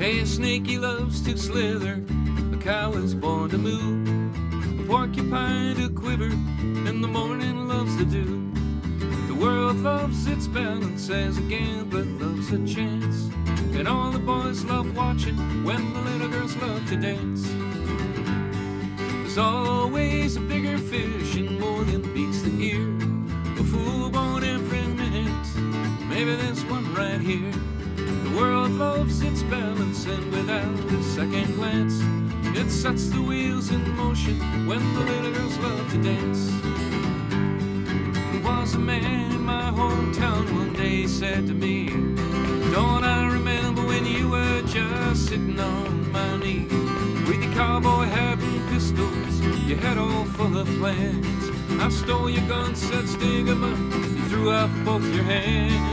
Hey, a snake he loves to slither, a cow is born to moo, a porcupine to quiver, in the morning loves to do. The world loves its balance as a gambler loves a chance, and all the boys love watching when the little girls love to dance. There's always a bigger fish and more than meets the ear, a fool born every minute, maybe this one right here. The world loves its balance, and without a second glance, it sets the wheels in motion when the little girls love to dance. There was a man in my hometown one day, he said to me, don't I remember when you were just sitting on my knee, with your cowboy hat and pistols, your head all full of plans. I stole your gun, said stick 'em up, you threw up both your hands.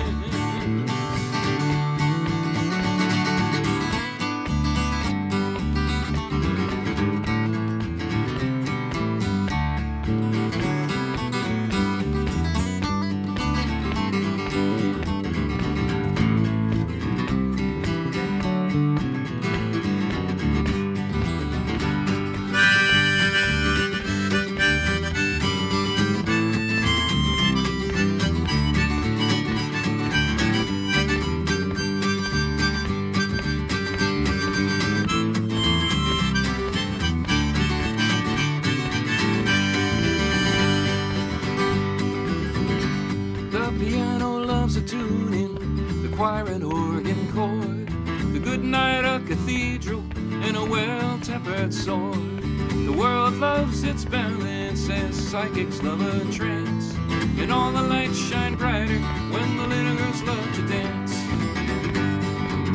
A tuning, the choir and organ chord, the good night a cathedral, and a well-tempered sword. The world loves its balance as psychics love a trance, and all the lights shine brighter when the little girls love to dance.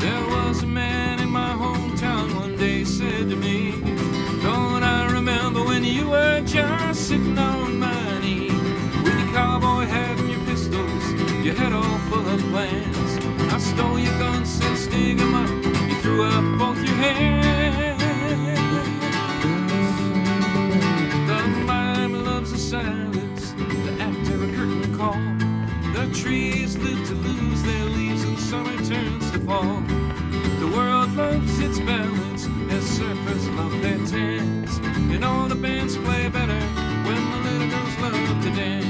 There was a man in my hometown one day said to me, don't I remember when you were just sitting on my knee, with your cowboy hat and your pistols, your head all full of plans. I stole your guns, said stick 'em up, you threw up both your hands. The mime loves the silence, the actor a curtain call. The trees live to lose their leaves and summer turns to fall. The world loves its balance as surfers love their tans, and all the bands play better when the little girls love to dance.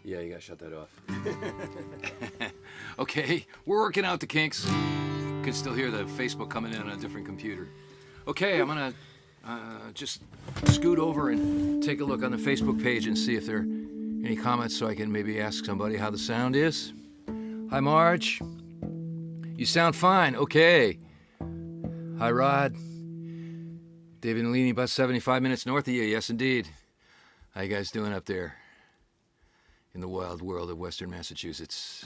Yeah, you gotta shut that off. Okay, we're working out the kinks. You can still hear the Facebook coming in on a different computer. Okay, I'm gonna just scoot over and take a look on the Facebook page and see if there are any comments so I can maybe ask somebody how the sound is. Hi, Marge. You sound fine. Okay. Hi, Rod. David and Leany, about 75 minutes north of you. Yes, indeed. How you guys doing up there in the wild world of Western Massachusetts?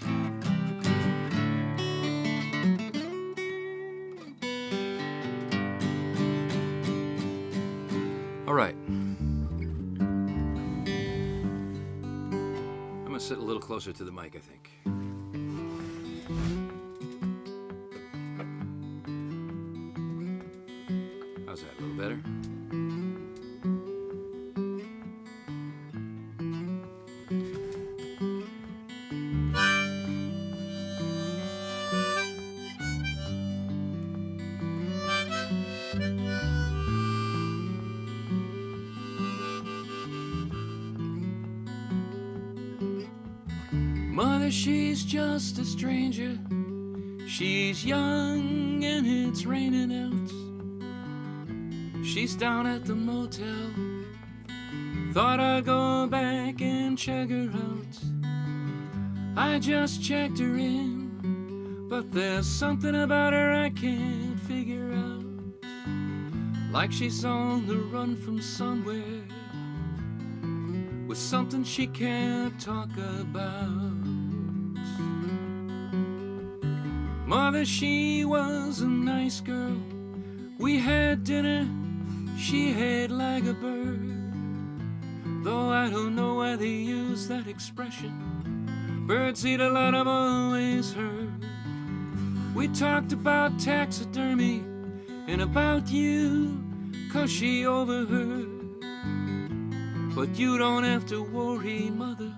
All right. I'm gonna sit a little closer to the mic, I think. How's that? A little better? Mother, she's just a stranger. She's young and it's raining out. She's down at the motel. Thought I'd go back and check her out. I just checked her in, but there's something about her I can't figure out. Like she's on the run from somewhere, with something she can't talk about. Mother, she was a nice girl. We had dinner, she ate like a bird. Though I don't know why they use that expression. Birds eat a lot, I've always heard. We talked about taxidermy and about you, 'cause she overheard. But you don't have to worry, Mother.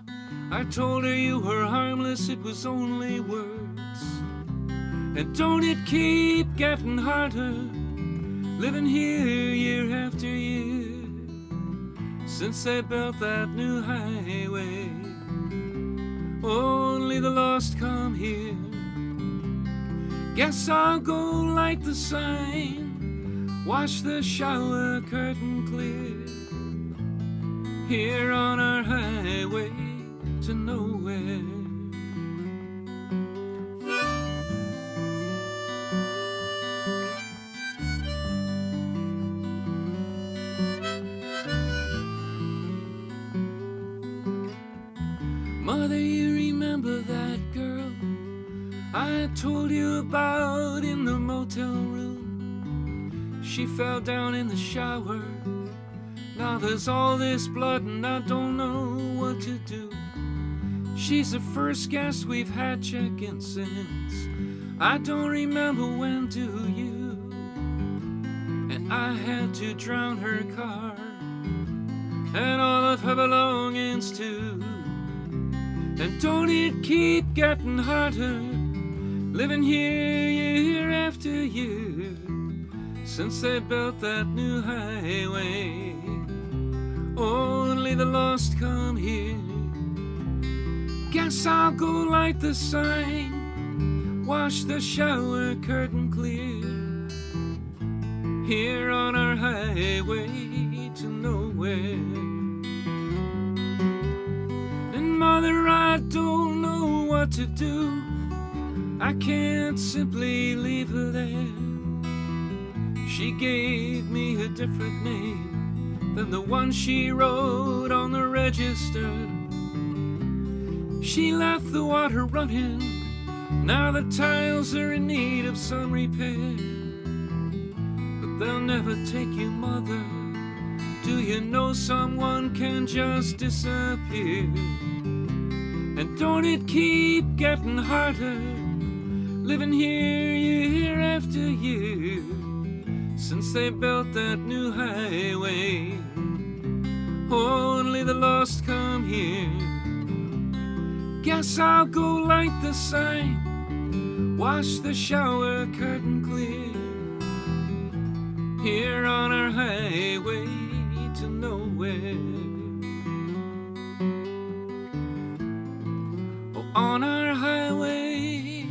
I told her you were harmless, it was only words. And don't it keep getting harder, living here year after year, since they built that new highway. Only the lost come here. Guess I'll go light the sign, wash the shower curtain clear, here on our highway to nowhere. Mother, you remember that girl I told you about in the motel room? She fell down in the shower. Now there's all this blood and I don't know what to do. She's the first guest we've had check-in since. I don't remember when, do you? And I had to drown her car and all of her belongings too. And don't it keep getting harder, living here year after year, since they built that new highway. Only the lost come here. Guess I'll go light the sign, wash the shower curtain clear, here on our highway to nowhere. And Mother, I don't know what to do. I can't simply leave her there. She gave me a different name than the one she wrote on the register. She left the water running, now the tiles are in need of some repair. But they'll never take you, Mother. Do you know someone can just disappear? And don't it keep getting harder, living here year after year, since they built that new highway. Only the lost come here. Guess I'll go light the sign, wash the shower curtain clear, here on our highway to nowhere. Oh, on our highway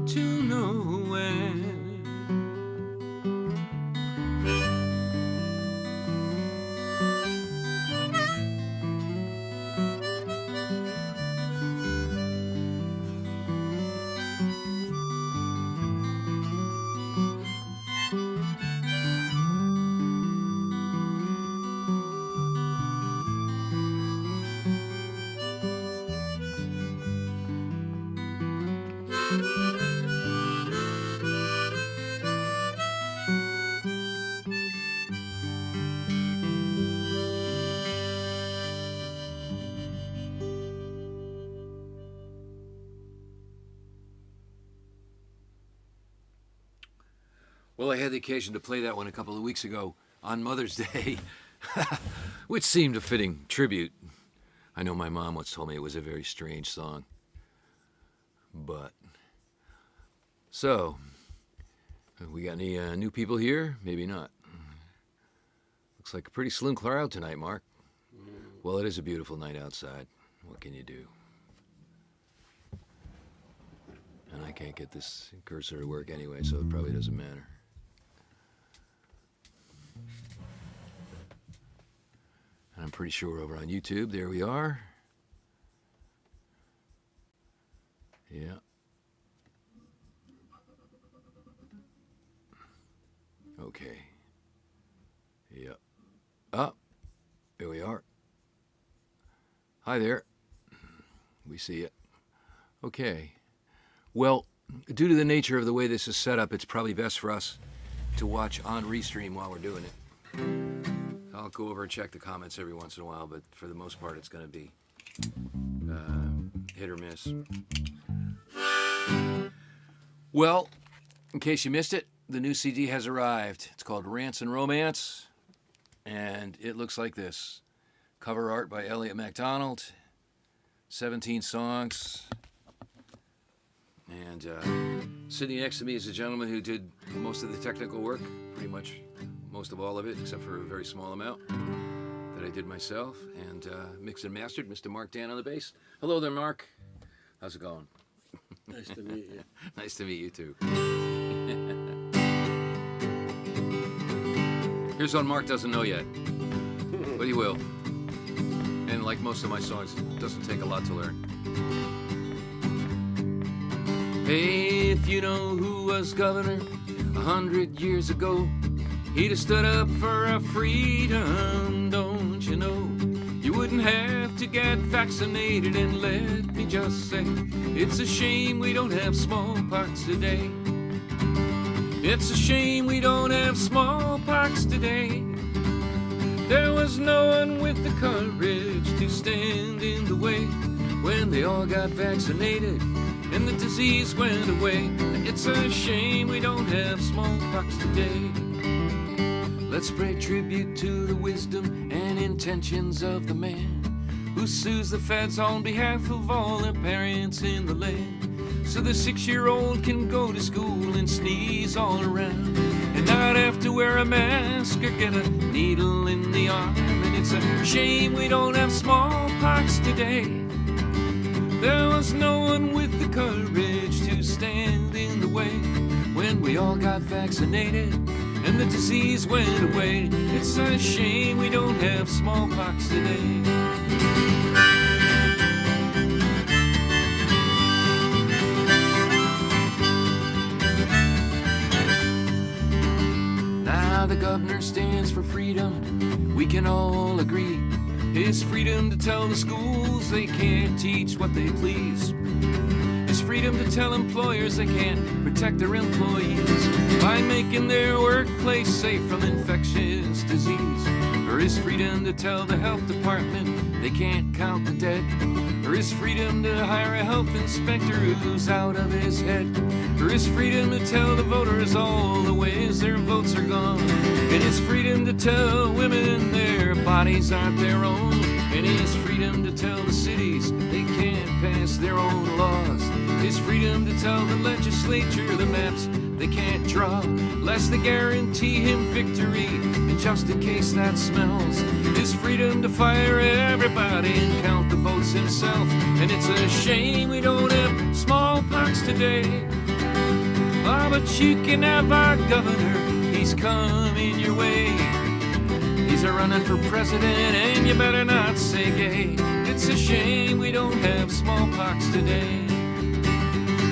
to nowhere. Well, I had the occasion to play that one a couple of weeks ago on Mother's Day, which seemed a fitting tribute. I know my mom once told me it was a very strange song. But, so, we got any new people here? Maybe not. Looks like a pretty slim crowd tonight, Mark. Well, it is a beautiful night outside. What can you do? And I can't get this cursor to work anyway, so it probably doesn't matter. And I'm pretty sure over on YouTube, there we are. Yeah. Okay. Yep. Up. Here we are. Hi there. We see it. Okay. Well, due to the nature of the way this is set up, it's probably best for us to watch on Restream while we're doing it. I'll go over and check the comments every once in a while, but for the most part, it's going to be hit or miss. Well, in case you missed it, the new CD has arrived. It's called Rants and Romance, and it looks like this. Cover art by MacDonald, 17 songs, and sitting next to me is a gentleman who did most of the technical work, pretty much most of all of it, except for a very small amount that I did myself, and mixed and mastered, Mr. Mark Dan on the bass. Hello there, Mark. How's it going? Nice to meet you. Nice to meet you, too. Here's one Mark doesn't know yet, but he will. And like most of my songs, it doesn't take a lot to learn. Hey, if you know who was governor 100 years ago, he'd have stood up for our freedom, don't you know? You wouldn't have to get vaccinated, and let me just say, it's a shame we don't have smallpox today. It's a shame we don't have smallpox today. There was no one with the courage to stand in the way when they all got vaccinated and the disease went away. It's a shame we don't have smallpox today. Let's pay tribute to the wisdom and intentions of the man who sues the feds on behalf of all the parents in the land, so the 6-year-old can go to school and sneeze all around and not have to wear a mask or get a needle in the arm. And it's a shame we don't have smallpox today. There was no one with the courage to stand in the way when we all got vaccinated and the disease went away. It's a shame we don't have smallpox today. Now the governor stands for freedom, we can all agree. His freedom to tell the schools they can't teach what they please. His freedom to tell employers they can't protect their employees by making their workplace safe from infectious disease. Or his freedom to tell the health department they can't count the dead. Or his freedom to hire a health inspector who's out of his head. Or his freedom to tell the voters all the ways their votes are gone. And his freedom to tell women their bodies aren't their own. And his freedom to tell the cities they can't pass their own laws. His freedom to tell the legislature the maps they can't draw, lest they guarantee him victory, and just in case that smells. His freedom to fire everybody and count the votes himself. And it's a shame we don't have smallpox today. Ah, but you can have our governor, he's coming your way. He's a-running for president, and you better not say gay. It's a shame we don't have smallpox today.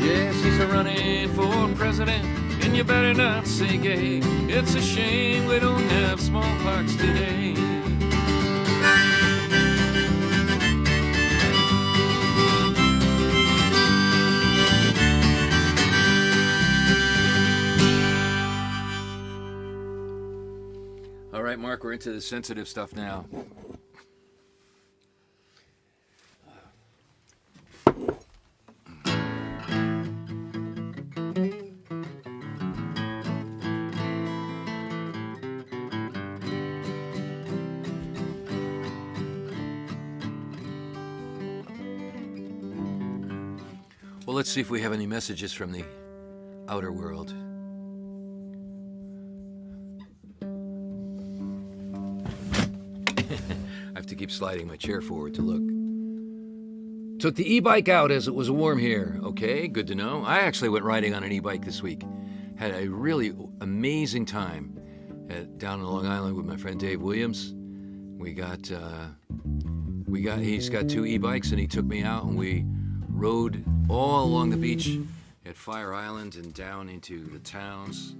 Yes, he's a-running for president, and you better not say gay. It's a shame we don't have smallpox today. All right, Mark, we're into the sensitive stuff now. Well, let's see if we have any messages from the outer world. I have to keep sliding my chair forward to look. Took the e-bike out as it was warm here. Okay, good to know. I actually went riding on an e-bike this week. Had a really amazing time down in Long Island with my friend Dave Williams. He's got 2 e-bikes and he took me out and we rode all along the beach at Fire Island and down into the towns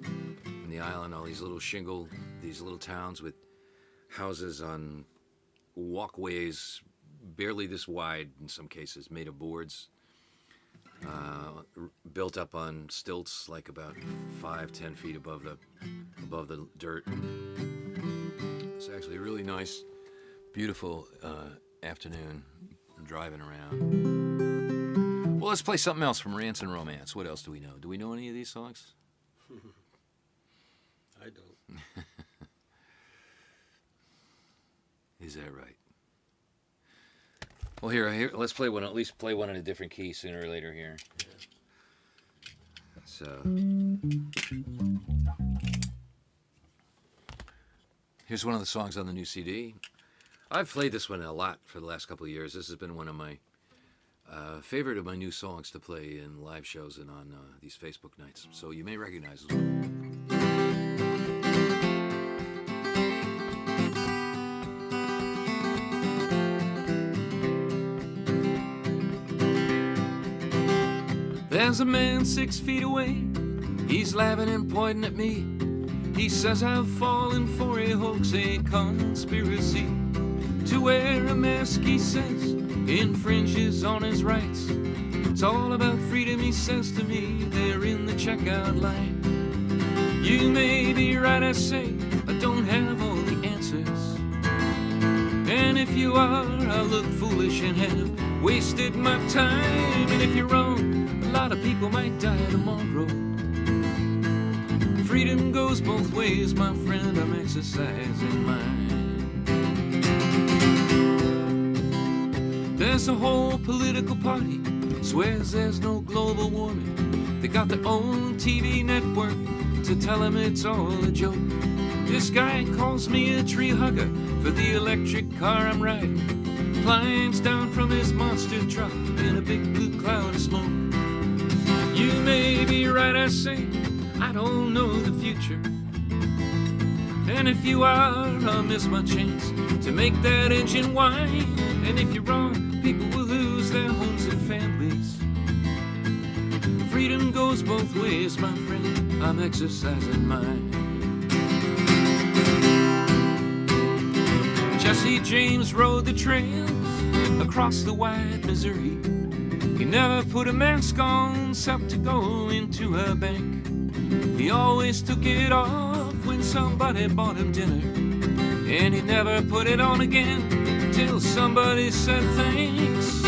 in the island, all these little towns with houses on walkways barely this wide in some cases, made of boards, built up on stilts like about 5-10 feet above the dirt. It's actually a really nice, beautiful afternoon driving around. Well, let's play something else from Rants and Romance. What else do we know? Do we know any of these songs? I don't. Is that right? Well, here, let's play one. At least play one in a different key sooner or later here. Yeah. So here's one of the songs on the new CD. I've played this one a lot for the last couple of years. This has been one of my favorite of my new songs to play in live shows and on these Facebook nights. So you may recognize this one. There's a man 6 feet away. He's laughing and pointing at me. He says I've fallen for a hoax, a conspiracy to wear a mask, he says, infringes on his rights. It's all about freedom, he says to me, there in the checkout line. You may be right, I say, I don't have all the answers. And if you are, I'll look foolish and have wasted my time. And if you're wrong, a lot of people might die tomorrow. Freedom goes both ways, my friend, I'm exercising mine. There's a whole political party swears there's no global warming. They got their own TV network to tell them it's all a joke. This guy calls me a tree hugger for the electric car I'm riding. Climbs down from his monster truck in a big blue cloud of smoke. You may be right, I say, I don't know the future. And if you are, I'll miss my chance to make that engine whine. And if you're wrong, people will lose their homes and families. Freedom goes both ways, my friend, I'm exercising mine. Jesse James rode the trails across the wide Missouri. He never put a mask on except to go into a bank. He always took it off when somebody bought him dinner. And he never put it on again till somebody said thanks.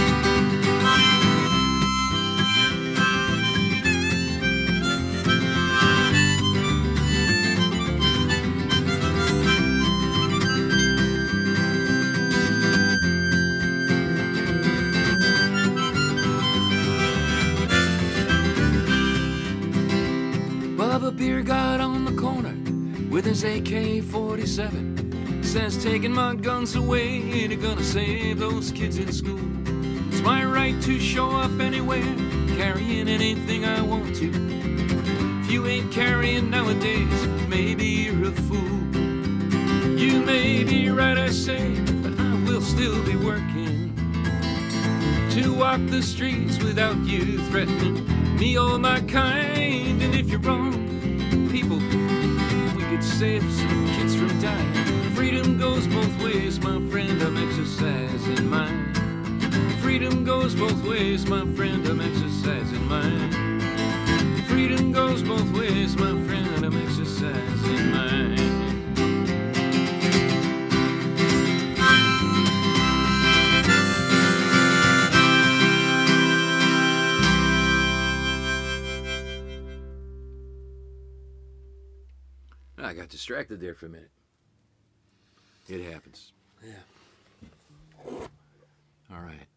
Bubba Beer got on the corner with his AK-47. Says taking my guns away ain't gonna save those kids in school. It's my right to show up anywhere, carrying anything I want to. If you ain't carrying nowadays, maybe you're a fool. You may be right, I say, but I will still be working to walk the streets without you threatening me or my kind. And if you're wrong, people, we could save some kids from dying. Freedom goes both ways, my friend, I'm exercising mine. Freedom goes both ways, my friend, I'm exercising mine. Freedom goes both ways, my friend, I'm exercising mine. I got distracted there for a minute. It happens. Yeah. All right.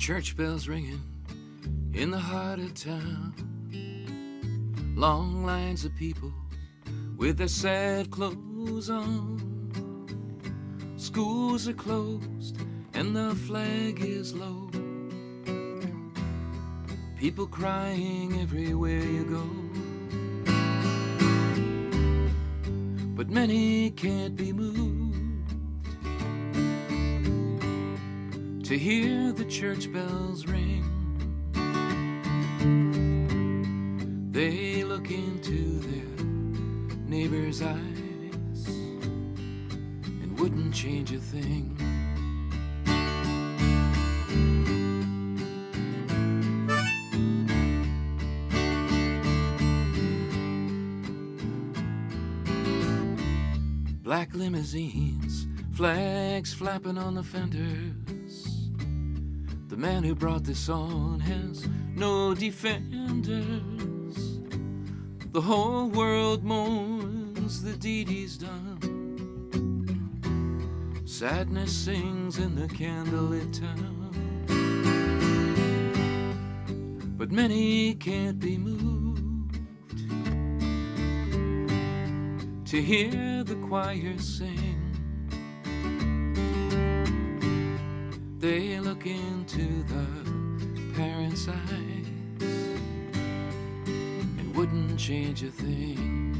church bells ringing in the heart of town. Long lines of people with their sad clothes on. Schools are closed and the flag is low. People crying everywhere you go. But many can't be moved to hear the church bells ring. They look into their neighbor's eyes and wouldn't change a thing. Black limousines, flags flapping on the fenders. The man who brought this on has no defenders. The whole world mourns the deed he's done. Sadness sings in the candlelit town. But many can't be moved to hear the choir sing. They look into the parents' eyes and wouldn't change a thing.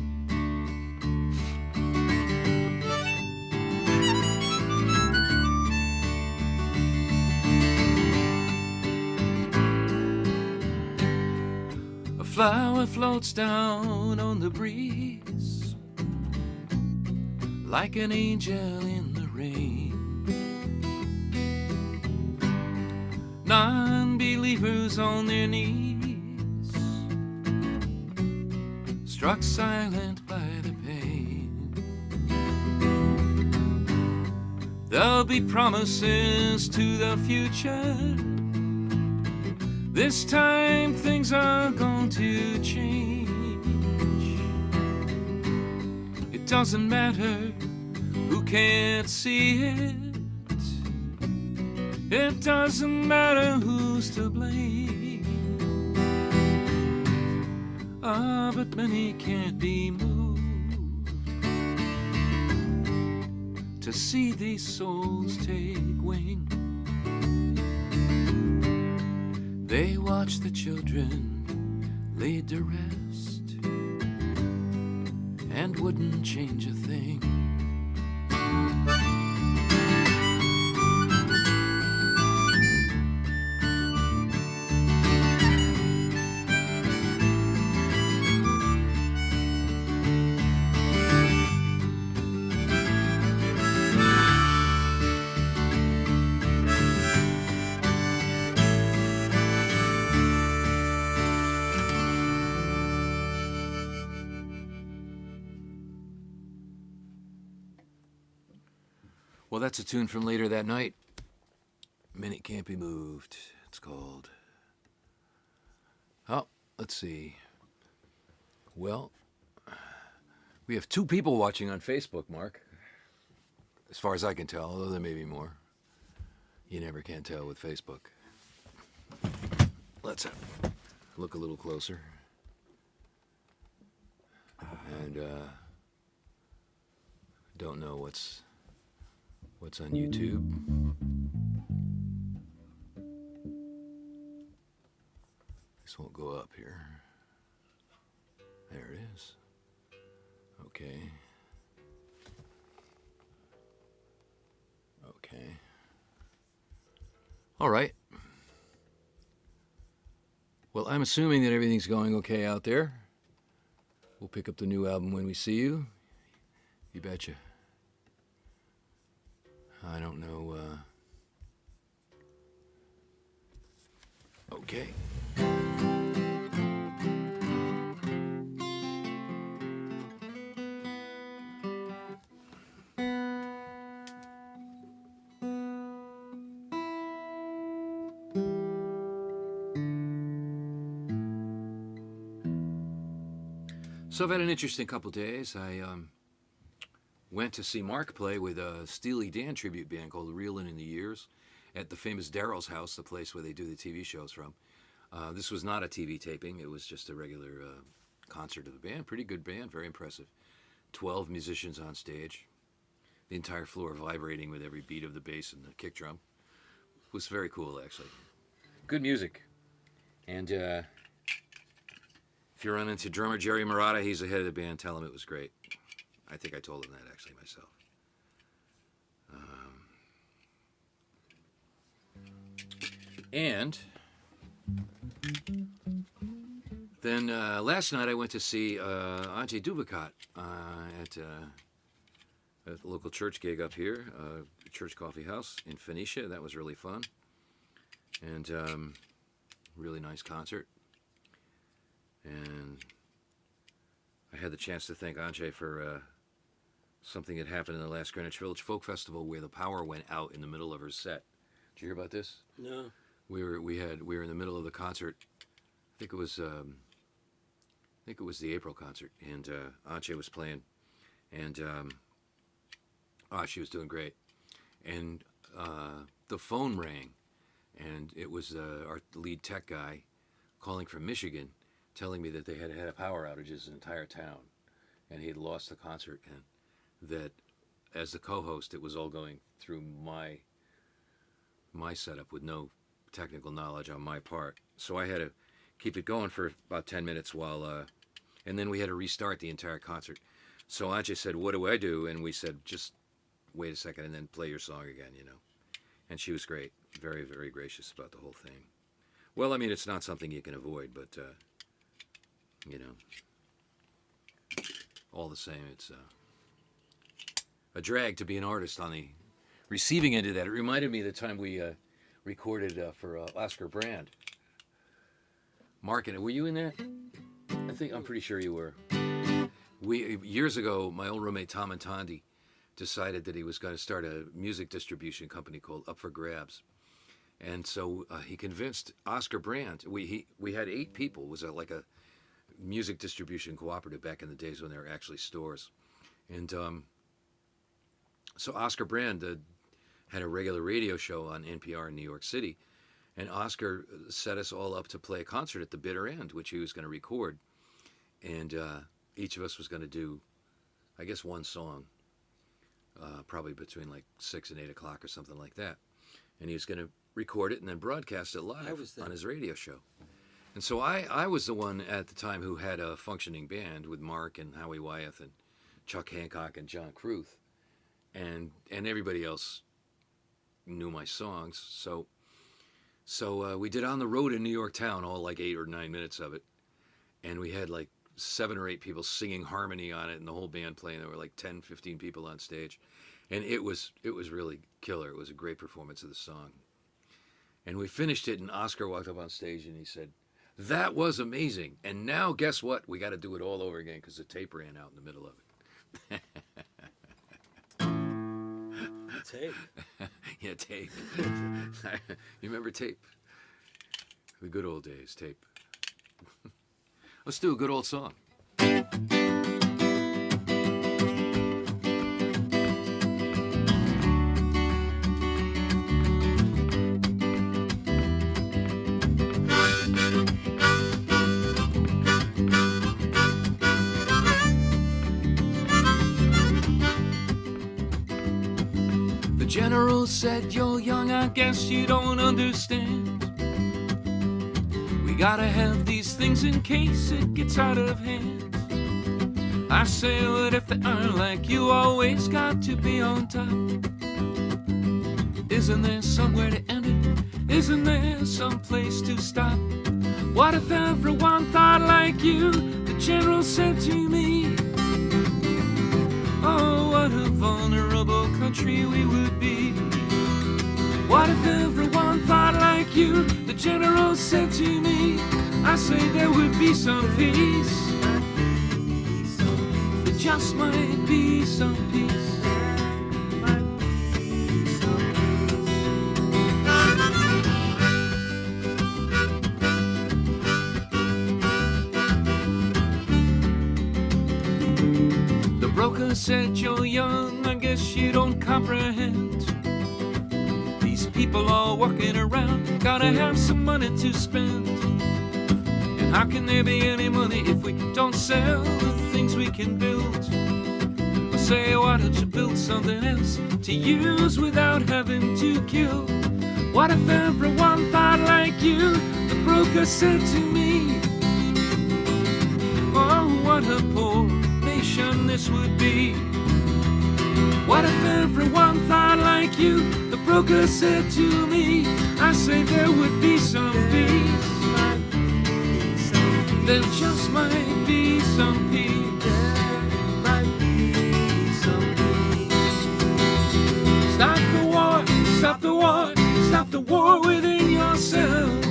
A flower floats down on the breeze like an angel in the rain. Non-believers on their knees, struck silent by the pain. There'll be promises to the future. This time things are going to change. It doesn't matter who can't see it. It doesn't matter who's to blame. But many can't be moved to see these souls take wing. They watch the children laid to rest and wouldn't change a thing. Well, that's a tune from later that night. Minute Can't Be Moved, it's called. Oh, let's see. Well, we have 2 people watching on Facebook, Mark. As far as I can tell, although there may be more. You never can tell with Facebook. Let's look a little closer. And don't know what's on YouTube. This won't go up here. There it is. Okay. Okay. All right. Well, I'm assuming that everything's going okay out there. We'll pick up the new album when we see you. You betcha. I don't know, okay. So I've had an interesting couple days. I went to see Mark play with a Steely Dan tribute band called Reelin' in the Years. at the famous Daryl's house, the place where they do the TV shows from. This was not a TV taping. It was just a regular concert of the band. Pretty good band, very impressive. 12 musicians on stage. The entire floor vibrating with every beat of the bass and the kick drum. It was very cool, actually. Good music. And if you run into drummer Jerry Murata, he's the head of the band, tell him it was great. I think I told him that, actually, myself. And then last night I went to see Ajay Duvakat at the local church gig up here, Church Coffee House in Phoenicia. That was really fun. And really nice concert. And I had the chance to thank Ajay for something that happened in the last Greenwich Village Folk Festival where the power went out in the middle of her set. Did you hear about this? No. We were in the middle of the concert. I think it was the April concert, and Ajay was playing, and she was doing great, and the phone rang, and it was our lead tech guy calling from Michigan, telling me that they had had power outages in the entire town, and he had lost the concert, and that as the co-host, it was all going through my setup with no technical knowledge on my part. So I had to keep it going for about 10 minutes while, and then we had to restart the entire concert. So Ajay said, "What do I do?" And we said, "Just wait a second and then play your song again, you know." And she was great, very, very gracious about the whole thing. Well, I mean, it's not something you can avoid, but, you know, all the same, it's a drag to be an artist on the receiving end of that. It reminded me of the time we recorded for Oscar Brand. Mark, were you in that? I'm pretty sure you were. Years ago, my old roommate Tom Antondi decided that he was going to start a music distribution company called Up for Grabs, and so he convinced Oscar Brand. We had 8 people. It was like a music distribution cooperative back in the days when there were actually stores, and so Oscar Brand had a regular radio show on NPR in New York City, and Oscar set us all up to play a concert at the bitter end, which he was going to record, and each of us was going to do, I guess, one song, probably between like 6 and 8 o'clock or something like that, and he was going to record it and then broadcast it live on his radio show. And so I was the one at the time who had a functioning band with Mark and Howie Wyeth and Chuck Hancock and John Cruth, and everybody else knew my songs. So we did On the Road in New York Town, all like 8 or 9 minutes of it, and we had like 7 or 8 people singing harmony on it, and the whole band playing. There were like 10, 15 people on stage, and it was really killer. It was a great performance of the song. And we finished it, and Oscar walked up on stage and he said, "That was amazing. And now guess what? We got to do it all over again because the tape ran out in the middle of it." Tape. Yeah, tape. You remember tape? The good old days, tape. Let's do a good old song. The general said, "You're young, I guess you don't understand. We gotta have these things in case it gets out of hand." I say, "But if they aren't like you, always got to be on top. Isn't there somewhere to end it? Isn't there some place to stop? What if everyone thought like you?" The general said to me. "Oh, what a vulnerable country we would be. What if everyone thought like you?" The general said to me. I say there would be some peace. There just might be some peace. The broker said, "You're young, I guess you don't comprehend. These people all walking around, gotta have some money to spend. And how can there be any money if we don't sell the things we can build? I say, why don't you build something else to use without having to kill? What if everyone thought like you? The broker said to me, oh, what a poor nation this would be. What if everyone thought like you? The broker said to me. I say there would be some peace. There just might be some peace. Stop the war, stop the war, stop the war within yourself.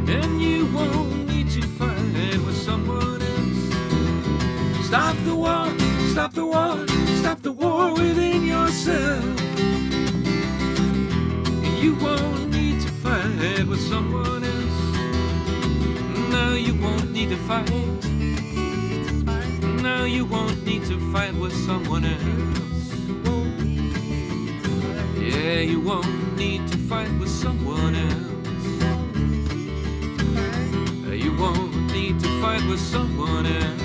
And you won't need to fight with someone else. Stop the war, stop the war, stop the war within yourself. And you won't need to fight with someone else. No, you won't need to fight. No, you won't need to fight with someone else. Yeah, you won't need to fight with someone else. You won't need to fight with someone else.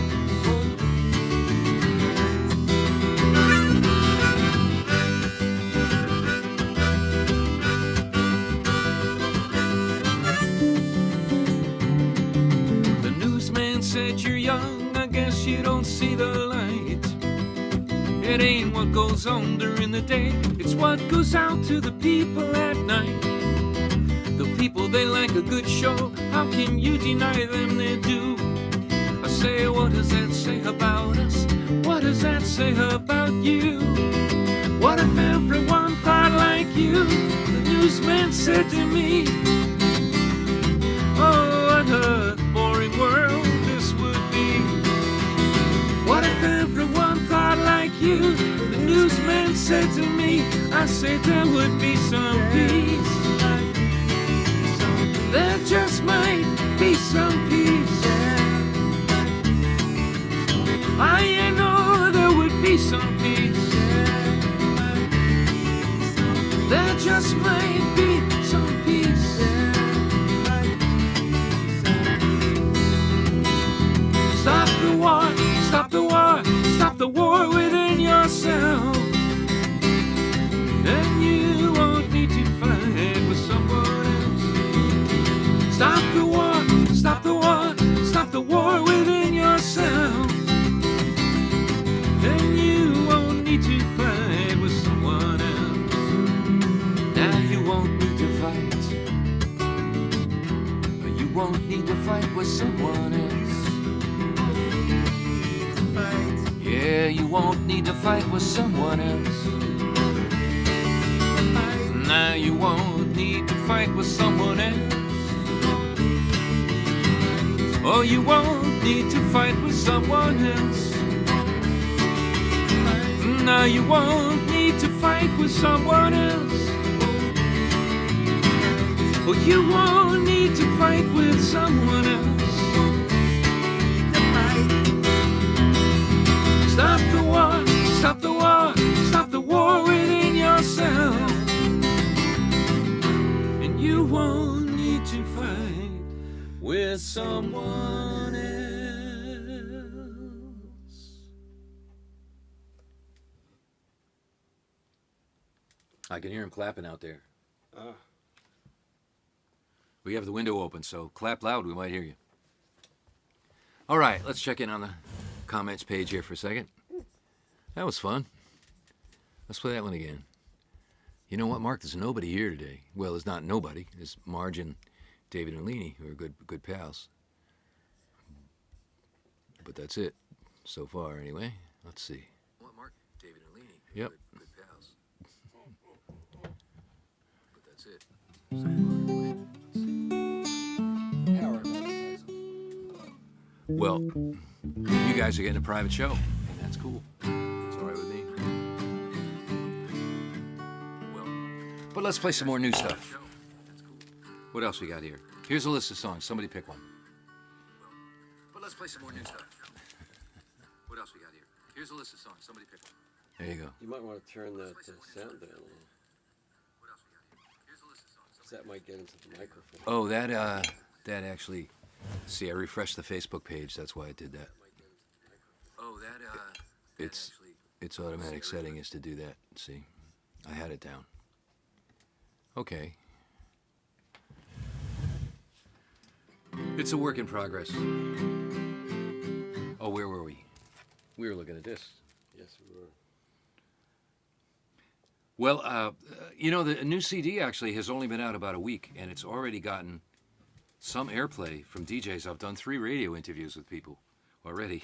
The newsman said you're young, I guess you don't see the light. It ain't what goes on during the day, it's what goes out to the people at night. The people, they like a good show, how can you deny them they do? I say, what does that say about us? What does that say about you? What if everyone thought like you? The newsman said to me, oh, what a boring world this would be. What if everyone thought like you? The newsman said to me. I say there would be some peace. There just might be some peace. I know there would be some peace. There just might be some peace. Stop the war, stop the war, stop the war within yourself. And you won't need to fight with someone else. Stop the war, stop the war, stop the war within yourself. And you won't need to fight with someone else. Now you won't need to fight. But you won't need to fight with someone else. Yeah, you won't need to fight with someone else. Now you won't need to fight with someone else. Oh, you won't need to fight with someone else. Now you won't need to fight with someone else. Oh, you won't need to fight with someone else. Stop the war, stop the war, stop the war within yourself. And you won't need to fight with someone else. I can hear him clapping out there. Ah. We have the window open, so clap loud, we might hear you. All right, let's check in on the comments page here for a second. That was fun. Let's play that one again. You know what, Mark? There's nobody here today. Well, there's not nobody. There's Marge and David and Leanie, who are good pals. But that's it, so far, anyway. Let's see. What, Mark? David and Leanie. Yep. Good pals. But that's it. So far, anyway. Let's see. Well, you guys are getting a private show, and that's cool. It's all right with me. Well, but let's play some more new stuff. What else we got here? Here's a list of songs. Somebody pick one. But let's play some more new stuff. What else we got here? Here's a list of songs. Somebody pick one. There you go. You might want to turn that sound down a little. 'Cause that might get into the microphone. Oh, that actually. See, I refreshed the Facebook page. That's why I did that. Oh, its automatic setting is to do that. See, I had it down. Okay. It's a work in progress. Oh, where were we? We were looking at this. Yes, we were. Well, the new CD actually has only been out about a week, and it's already gotten some airplay from DJs. I've done 3 radio interviews with people already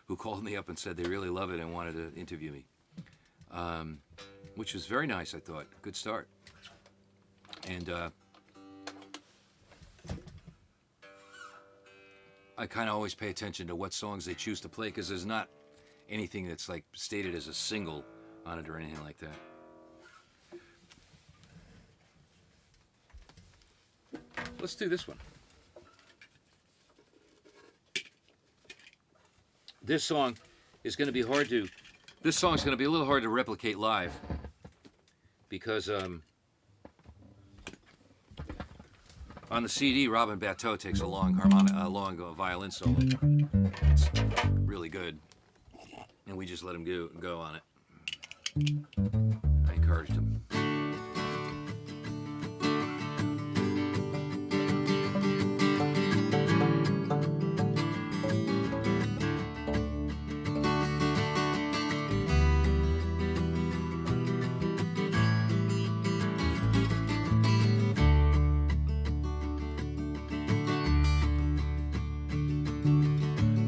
who called me up and said they really love it and wanted to interview me, which was very nice, I thought. Good start. And I kind of always pay attention to what songs they choose to play, because there's not anything that's like stated as a single on it or anything like that. Let's do this one. This song is going to be hard to. This song's going to be a little hard to replicate live, because on the CD, Robin Bateau takes a long violin solo. It's really good, and we just let him go on it. I encouraged him.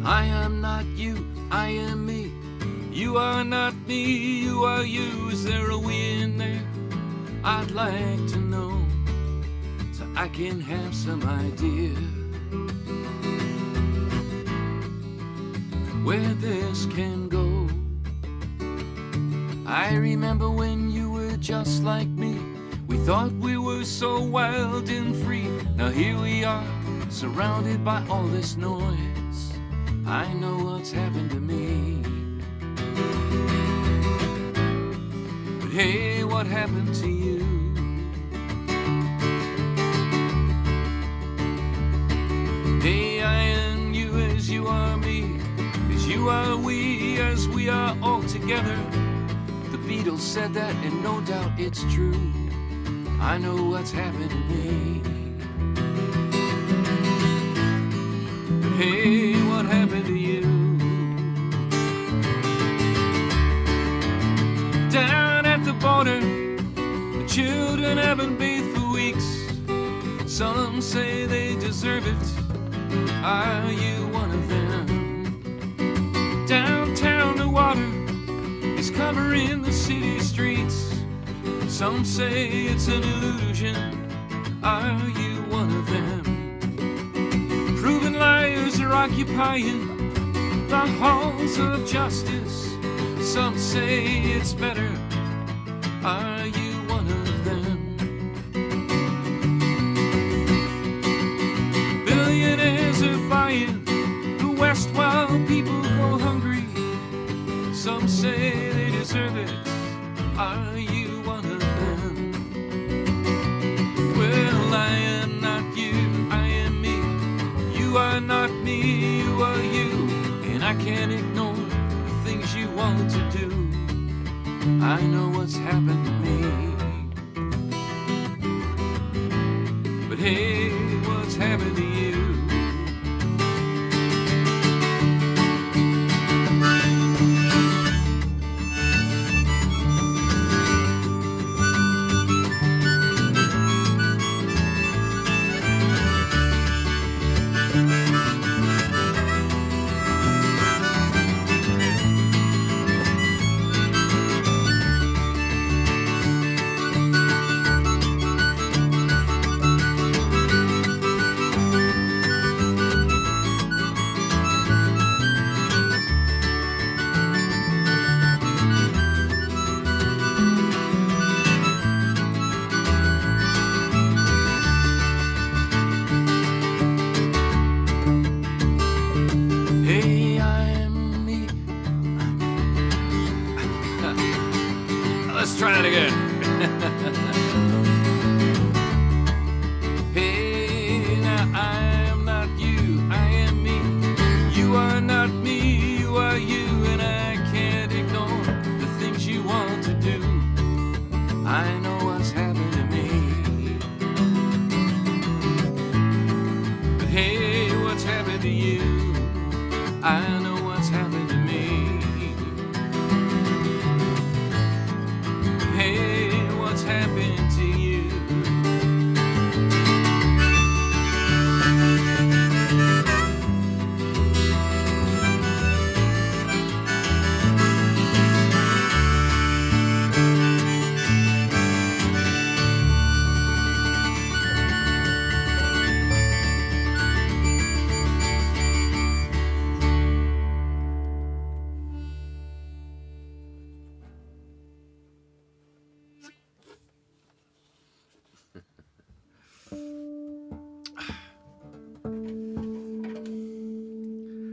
I am not you, I am me. You are not me, you are you. Is there a we in there? I'd like to know, so I can have some idea where this can go. I remember when you were just like me. We thought we were so wild and free. Now here we are, surrounded by all this noise. I know what's happened to me. But hey, what happened to you? Hey, I am you as you are me, as you are we, as we are all together. The Beatles said that, and no doubt it's true. I know what's happened to me. But hey, what happened to you? Down at the border, the children haven't bathed for weeks. Some say they deserve it. Are you one of them? Downtown, the water is covering the city streets. Some say it's an illusion. Are you one of them? Proven liars are occupying the halls of justice. Some say it's better. Are you one of them? Billionaires are buying the West while people go hungry. Some say they deserve it. Are you one of them? Well, I am not you, I am me. You are not me, you are you. And I can't ignore the things you want to do. I know what's happened to me. But hey, what's happened to you? Let's try it again. I know what's happened to me. But hey, what's happened to you? I know what's happened to me. Hey, what's happened to you?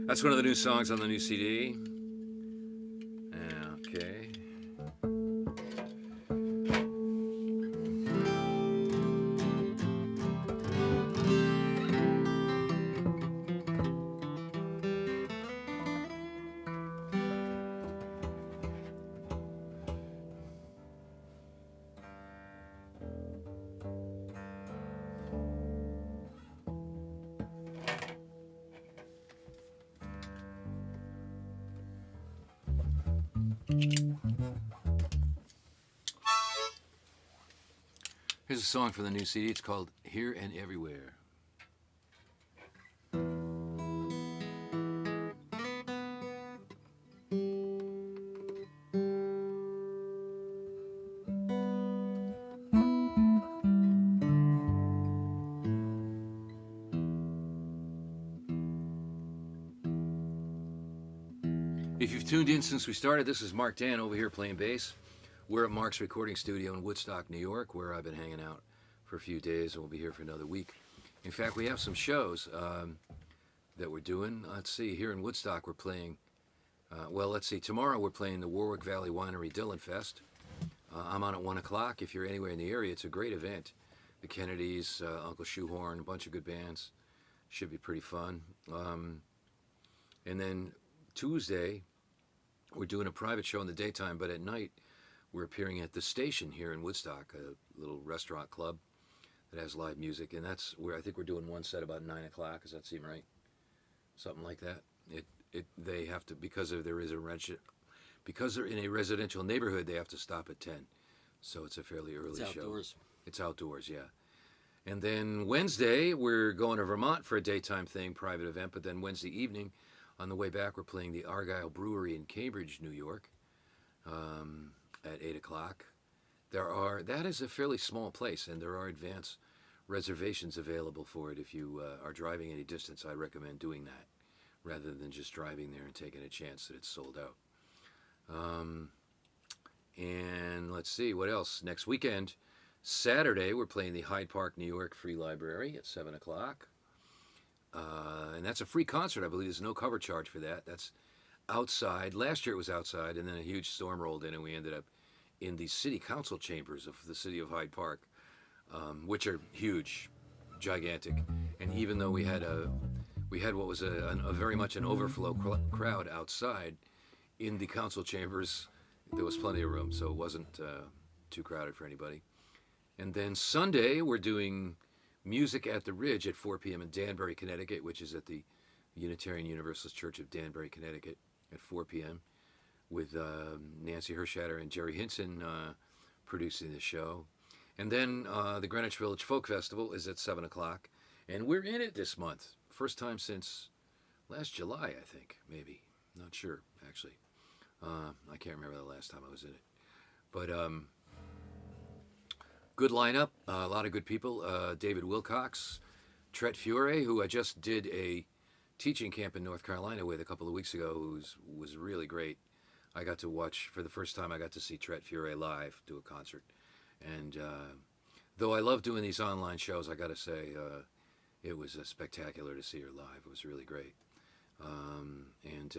That's one of the new songs on the new CD. Okay. Here's a song from the new CD. It's called Here and Everywhere. If you've tuned in since we started, this is Mark Dan over here playing bass. We're at Mark's recording studio in Woodstock, New York, where I've been hanging out for a few days, and we'll be here for another week. In fact, we have some shows that we're doing. Let's see, here in Woodstock, we're playing, let's see, tomorrow we're playing the Warwick Valley Winery Dillon Fest. I'm on at 1 o'clock. If you're anywhere in the area, it's a great event. The Kennedys, Uncle Shoehorn, a bunch of good bands. Should be pretty fun. And then Tuesday, we're doing a private show in the daytime, but at night, we're appearing at The Station here in Woodstock, a little restaurant club that has live music, and that's where I think we're doing one set about 9 o'clock. Does that seem right? Something like that. They have to, because they're in a residential neighborhood, they have to stop at 10. So it's a fairly early show. It's outdoors. It's outdoors, yeah. And then Wednesday, we're going to Vermont for a daytime thing, private event, but then Wednesday evening, on the way back, we're playing the Argyle Brewery in Cambridge, New York. At 8 o'clock. That is a fairly small place, and there are advance reservations available for it. If you are driving any distance, I recommend doing that rather than just driving there and taking a chance that it's sold out. And let's see, what else? Next weekend, Saturday, we're playing the Hyde Park, New York Free Library at 7 o'clock. And that's a free concert, I believe. There's no cover charge for that. That's outside. Last year it was outside, and then a huge storm rolled in, and we ended up in the city council chambers of the city of Hyde Park, which are huge, gigantic. And even though we had what was a very much an overflow crowd outside, in the council chambers, there was plenty of room, so it wasn't too crowded for anybody. And then Sunday, we're doing Music at the Ridge at 4 p.m. in Danbury, Connecticut, which is at the Unitarian Universalist Church of Danbury, Connecticut, at 4 p.m. with Nancy Hirschhatter and Jerry Hinson producing the show. And then the Greenwich Village Folk Festival is at 7 o'clock. And we're in it this month. First time since last July, I think, maybe. Not sure, actually. I can't remember the last time I was in it. But good lineup, a lot of good people. David Wilcox, Tret Fiore, who I just did a teaching camp in North Carolina with a couple of weeks ago, who was really great. I got to watch, for the first time, I got to see Tret Fiore live do a concert. And though I love doing these online shows, I got to say, it was spectacular to see her live. It was really great. And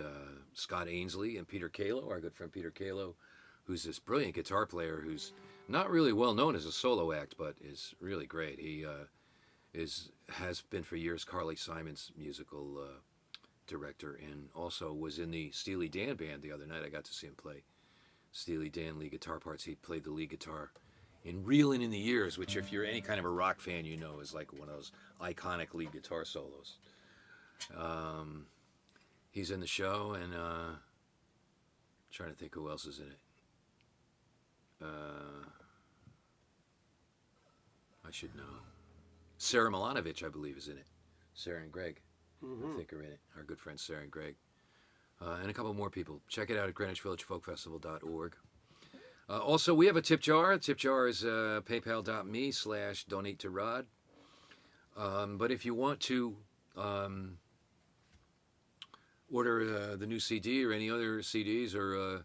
Scott Ainsley and Peter Kalo, our good friend Peter Kalo, who's this brilliant guitar player who's not really well known as a solo act, but is really great. He has been for years Carly Simon's musical director, and also was in the Steely Dan band the other night. I got to see him play Steely Dan lead guitar parts. He played the lead guitar in Reelin' in the Years, which if you're any kind of a rock fan, you know is like one of those iconic lead guitar solos. He's in the show, and trying to think who else is in it. I should know. Sarah Milanovic, I believe, is in it. Sarah and Greg, I think, are in it. Our good friends Sarah and Greg. And a couple more people. Check it out at GreenwichVillageFolkFestival.org. Also, we have a tip jar. The tip jar is paypal.me/donate to Rod. But if you want to order the new CD or any other CDs, or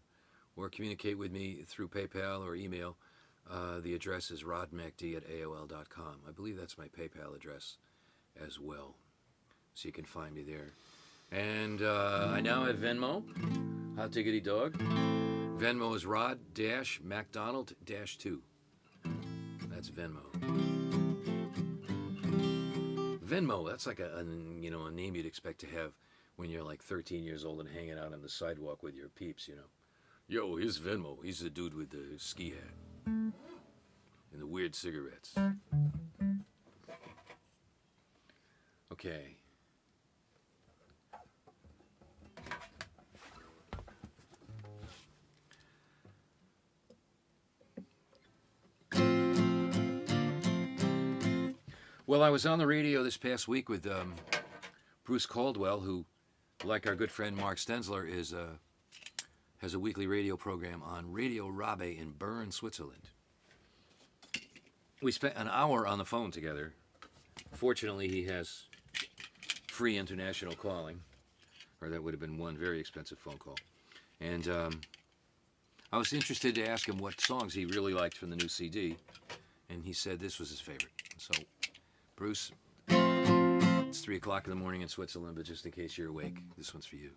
communicate with me through PayPal or email, the address is rodmacd@aol.com. I believe that's my PayPal address as well, so you can find me there. And I now have Venmo, Hot Diggity Dog. Venmo is Rod-MacDonald-2. That's Venmo. Venmo, that's like a name you'd expect to have when you're like 13 years old and hanging out on the sidewalk with your peeps, you know. Yo, here's Venmo. He's the dude with the ski hat and the weird cigarettes. Okay. Well, I was on the radio this past week with Bruce Caldwell, who, like our good friend Mark Stenzler, has a weekly radio program on Radio Rabe in Bern, Switzerland. We spent an hour on the phone together. Fortunately, he has free international calling, or that would have been one very expensive phone call. And I was interested to ask him what songs he really liked from the new CD, and he said this was his favorite. So, Bruce, it's 3 o'clock in the morning in Switzerland, but just in case you're awake, this one's for you.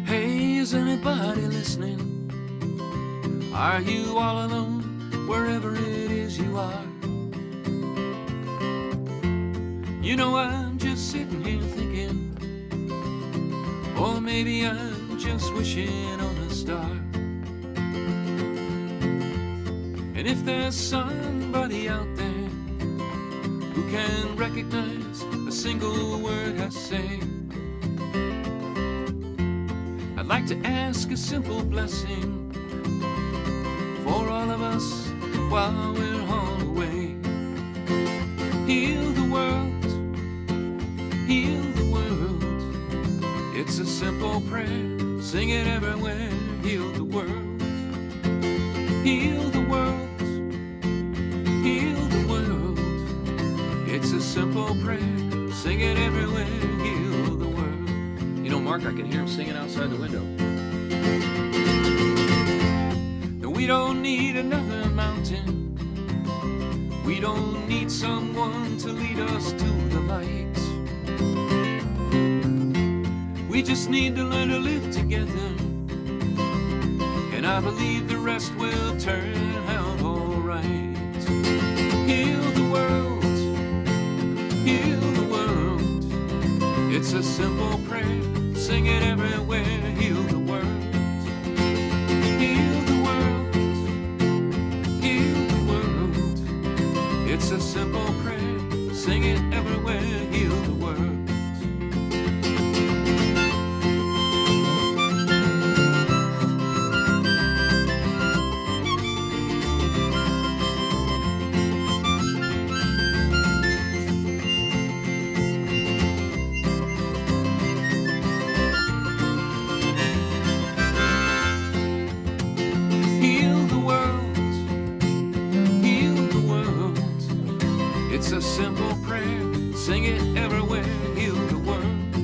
Hey, is anybody listening? Are you all alone, wherever it is you are? You know, I'm just sitting here thinking, or maybe I'm just wishing on a star. And if there's somebody out there who can recognize a single word I say, I'd like to ask a simple blessing for all of us while we're all away. Heal the world, heal the world. It's a simple prayer, sing it everywhere. Heal the world, heal the world, heal the world. It's a simple prayer, sing it everywhere. Heal the world. You know, Mark, I can hear him singing outside the window. We don't need another mountain. We don't need someone to lead us to the light. We just need to learn to live together, and I believe the rest will turn out all right. Heal the world, heal the world. It's a simple prayer, sing it everywhere. Heal the world, heal the world, heal the world. It's a simple prayer, sing it everywhere. Heal the world. It's a simple prayer, sing it everywhere. Heal the world,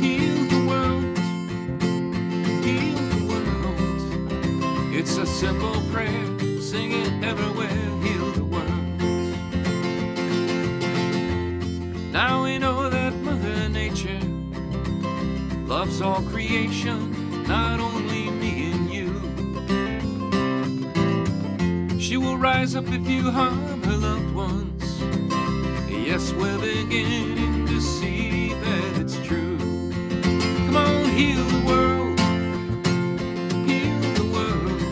heal the world, heal the world. It's a simple prayer, sing it everywhere. Heal the world. Now we know that Mother Nature loves all creation not only me and you. She will rise up if you harm her loved ones. Yes, we're beginning to see that it's true. Come on, heal the world, heal the world.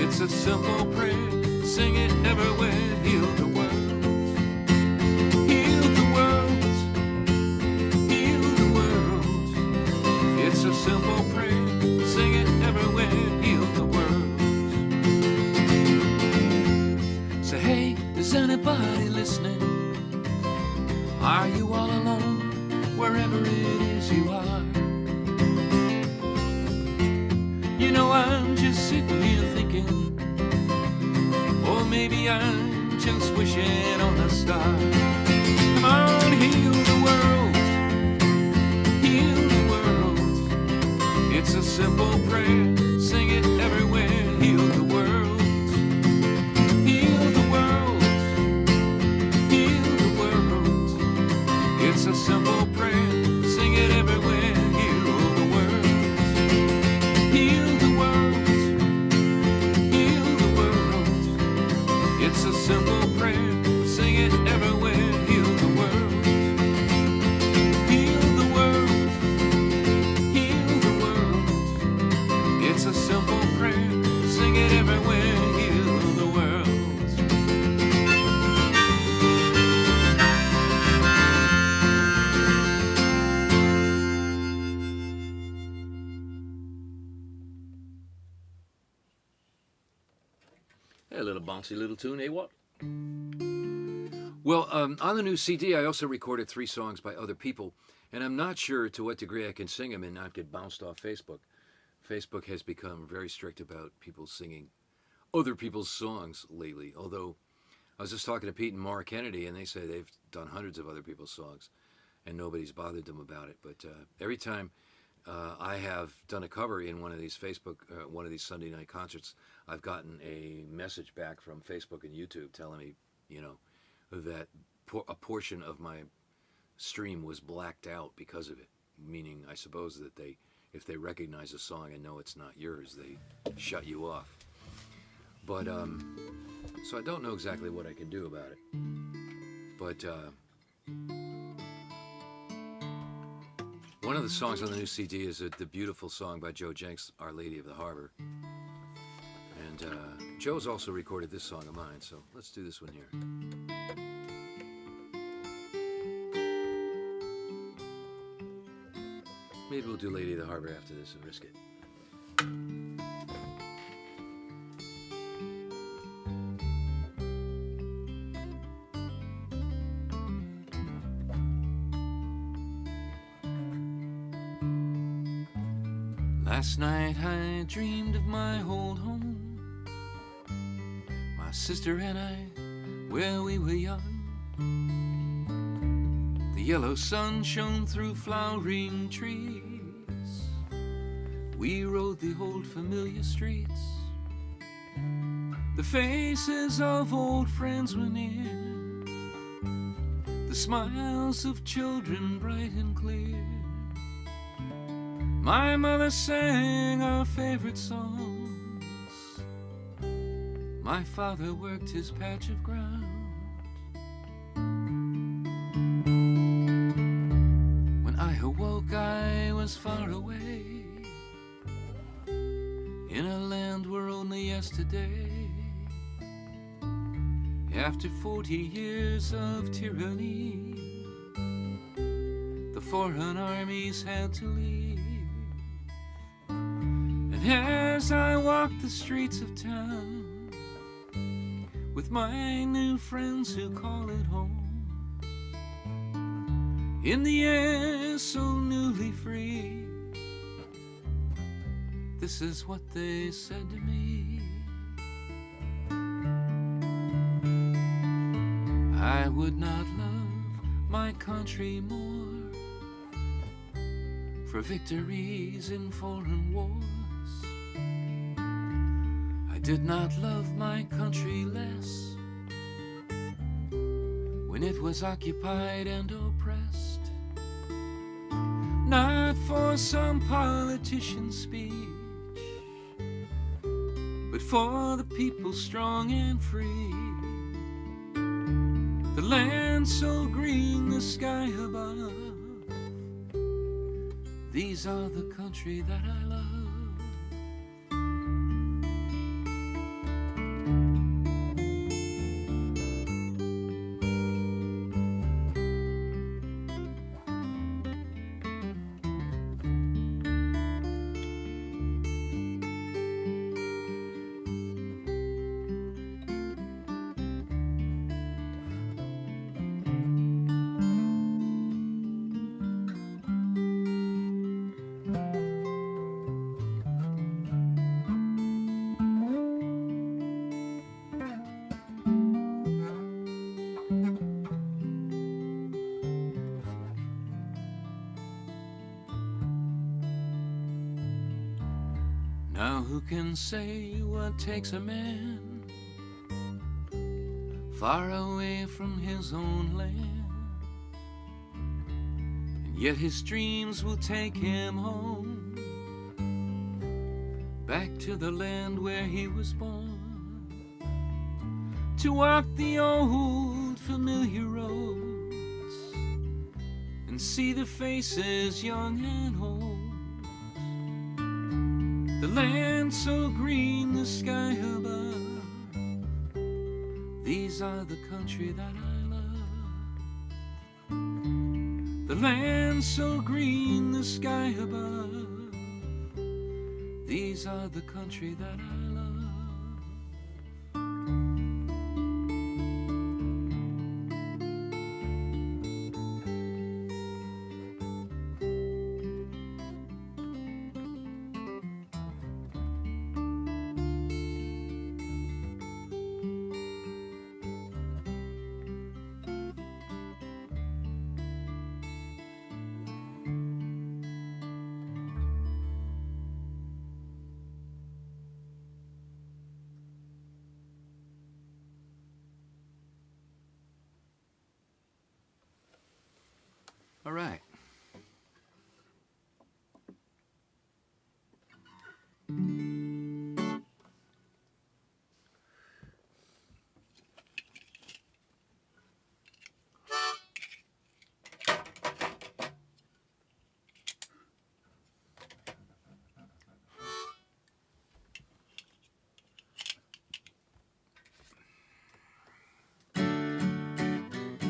It's a simple prayer, sing it everywhere. Heal the world, heal the world, heal the world. It's a simple prayer, sing it everywhere. Heal the world. Say, hey, is anybody listening? Are you all alone, wherever it is you are? You know, I'm just sitting here thinking, or maybe I'm just wishing on a star. Come on, heal the world, heal the world. It's a simple prayer, sing it everywhere. Heal the world, heal the world, heal the world. It's a simple prayer, sing it everywhere. Heal the world, heal the world, heal the world. It's a simple prayer, sing it everywhere. Heal the world, heal the world, heal the world. It's a simple prayer, sing it everywhere. Heal the world. Hey, a little bouncy little tune, eh, what? Well, on the new CD, I also recorded 3 songs by other people, and I'm not sure to what degree I can sing them and not get bounced off Facebook. Facebook has become very strict about people singing other people's songs lately, although I was just talking to Pete and Maura Kennedy, and they say they've done hundreds of other people's songs, and nobody's bothered them about it. But every time I have done a cover in one of these one of these Sunday night concerts, I've gotten a message back from Facebook and YouTube telling me, you know, that a portion of my stream was blacked out because of it. Meaning, I suppose that if they recognize a song and know it's not yours, they shut you off. But so I don't know exactly what I can do about it. But one of the songs on the new CD is the beautiful song by Joe Jenks, Our Lady of the Harbor. And Joe's also recorded this song of mine, so let's do this one here. Maybe we'll do Lady of the Harbor after this and risk it. Last night I dreamed of my old home, my sister and I, where we were young. The yellow sun shone through flowering trees. We rode the old familiar streets. The faces of old friends were near, the smiles of children bright and clear. My mother sang our favorite songs. My father worked his patch of ground. When I awoke, I was far away, in a land where only yesterday, after 40 years of tyranny, the foreign armies had to leave. And as I walked the streets of town with my new friends who call it home, in the air so newly free, this is what they said to me. I would not love my country more for victories in foreign wars. I did not love my country less when it was occupied and oppressed. not for some politician's speech, but for the people strong and free. The land so green, the sky above, these are the country that I love. Now who can say what takes a man far away from his own land, and yet his dreams will take him home, back to the land where he was born, to walk the old familiar roads and see the faces young and old. The land so green, the sky above, these are the country that I love. The land so green, the sky above, these are the country that I love. All right.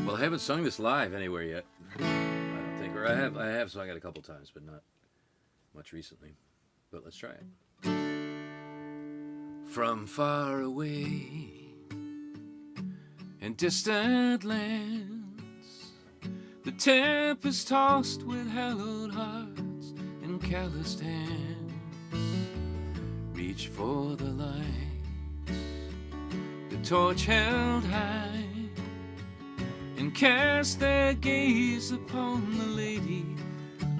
Well, I haven't sung this live anywhere yet. Or I have sung it a couple times, but not much recently. But let's try it. From far away in distant lands, the tempest tossed with hallowed hearts and calloused hands reach for the lights, the torch held high, and cast their gaze upon the lady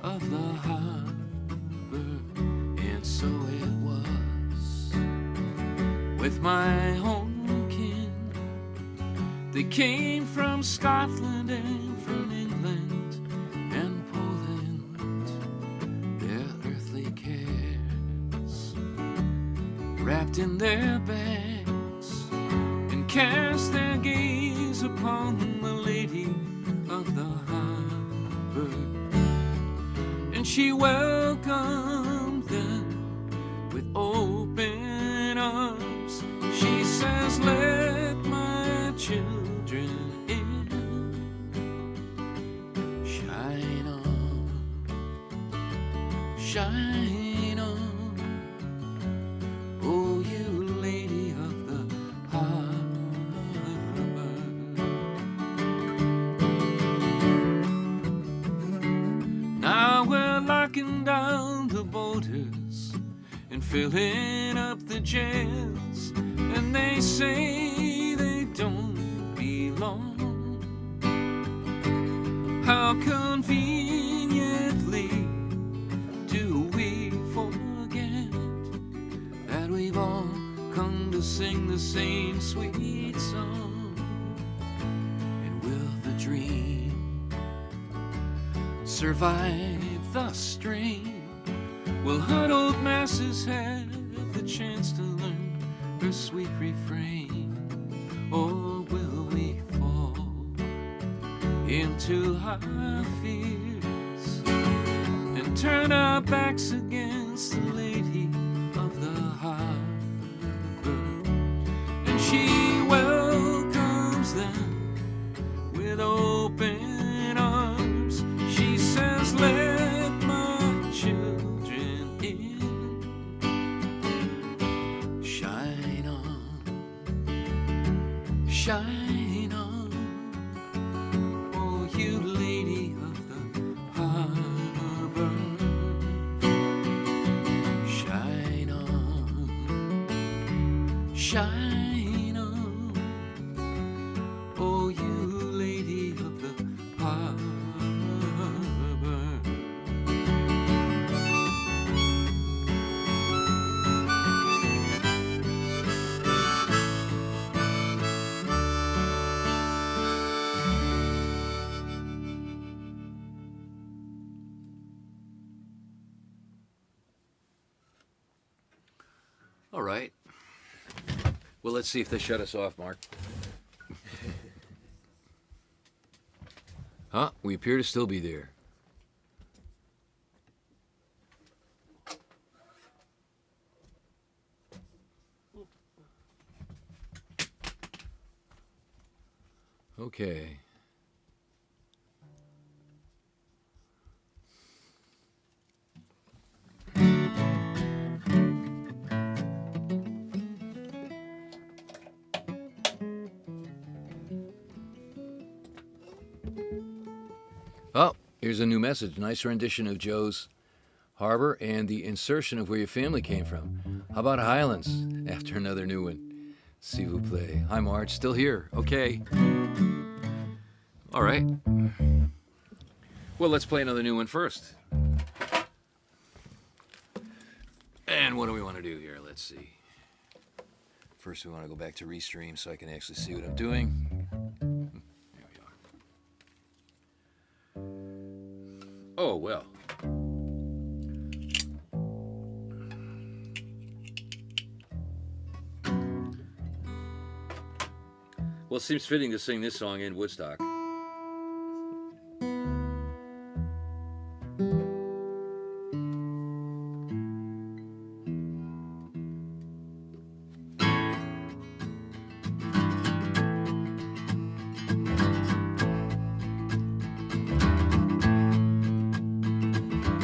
of the harbor. And so it was with my home kin. They came from Scotland and from England and Poland, their earthly cares wrapped in their bags, and cast their gaze upon the lady of the harbor. And she welcomed them with open arms. She says, let my children in. Shine on, shine on, oh you lady of the harbor. Now we're locking down the borders and filling up the jails, and they say they don't belong. How conveniently do we forget that we've all come to sing the same sweet song? And will the dream survive the strain? Will huddled masses have the chance to learn her sweet refrain? Or will we fall into our fears and turn our backs against the lady of the harbor? And she welcomes them with open arms. She says, let my children in. Shine on, shine on, oh you lady of the harbor. Shine on, shine on, oh you lady of the harbor. All right. Well, let's see if they shut us off, Mark. Huh? We appear to still be there. Okay. Oh, here's a new message. Nice rendition of Joe's Harbor and the insertion of where your family came from. How about Highlands? After another new one. S'il vous plaît. Hi, Marge. Still here. Okay. All right. Well, let's play another new one first. And what do we want to do here? Let's see. First, we want to go back to Restream so I can actually see what I'm doing. There we are. Oh, well. Well, it seems fitting to sing this song in Woodstock.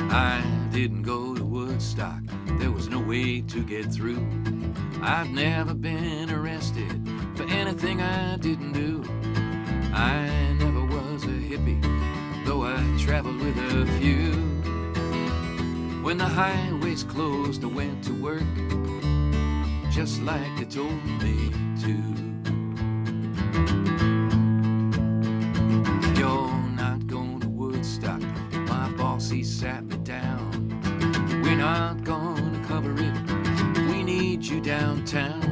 I didn't go to Woodstock, there was no way to get through. I've never been arrested for anything I didn't do. I never was a hippie, though I traveled with a few. When the highways closed, I went to work, just like they told me to. You're not going to Woodstock, my boss, he sat me down. We're not gonna cover it, we need you downtown.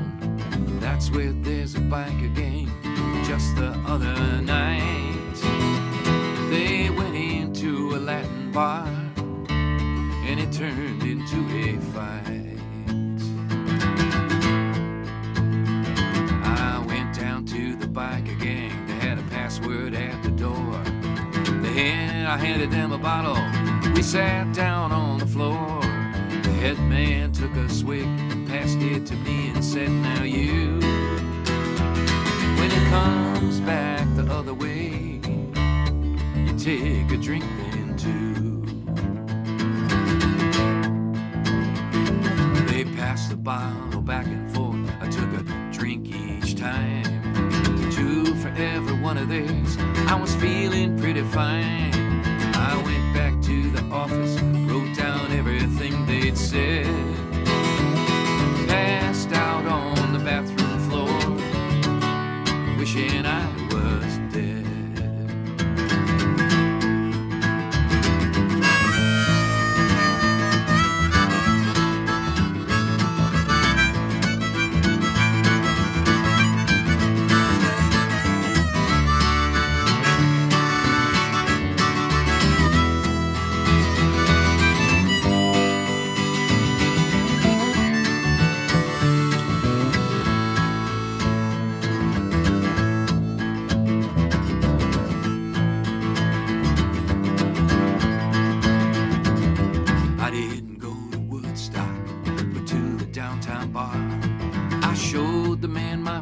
That's where there's a biker gang. Just the other night, they went into a Latin bar, and it turned into a fight. I went down to the biker gang, they had a password at the door. I handed them a bottle, we sat down on the floor. The head man took a swig, passed it to me and said, now you, when it comes back the other way, you take a drink then too. They passed the bottle back and forth, I took a drink each time. Two for every one of theirs, I was feeling pretty fine. I went back to the office, wrote down everything they'd said. Passed out on the bathroom floor, wishing I was dead.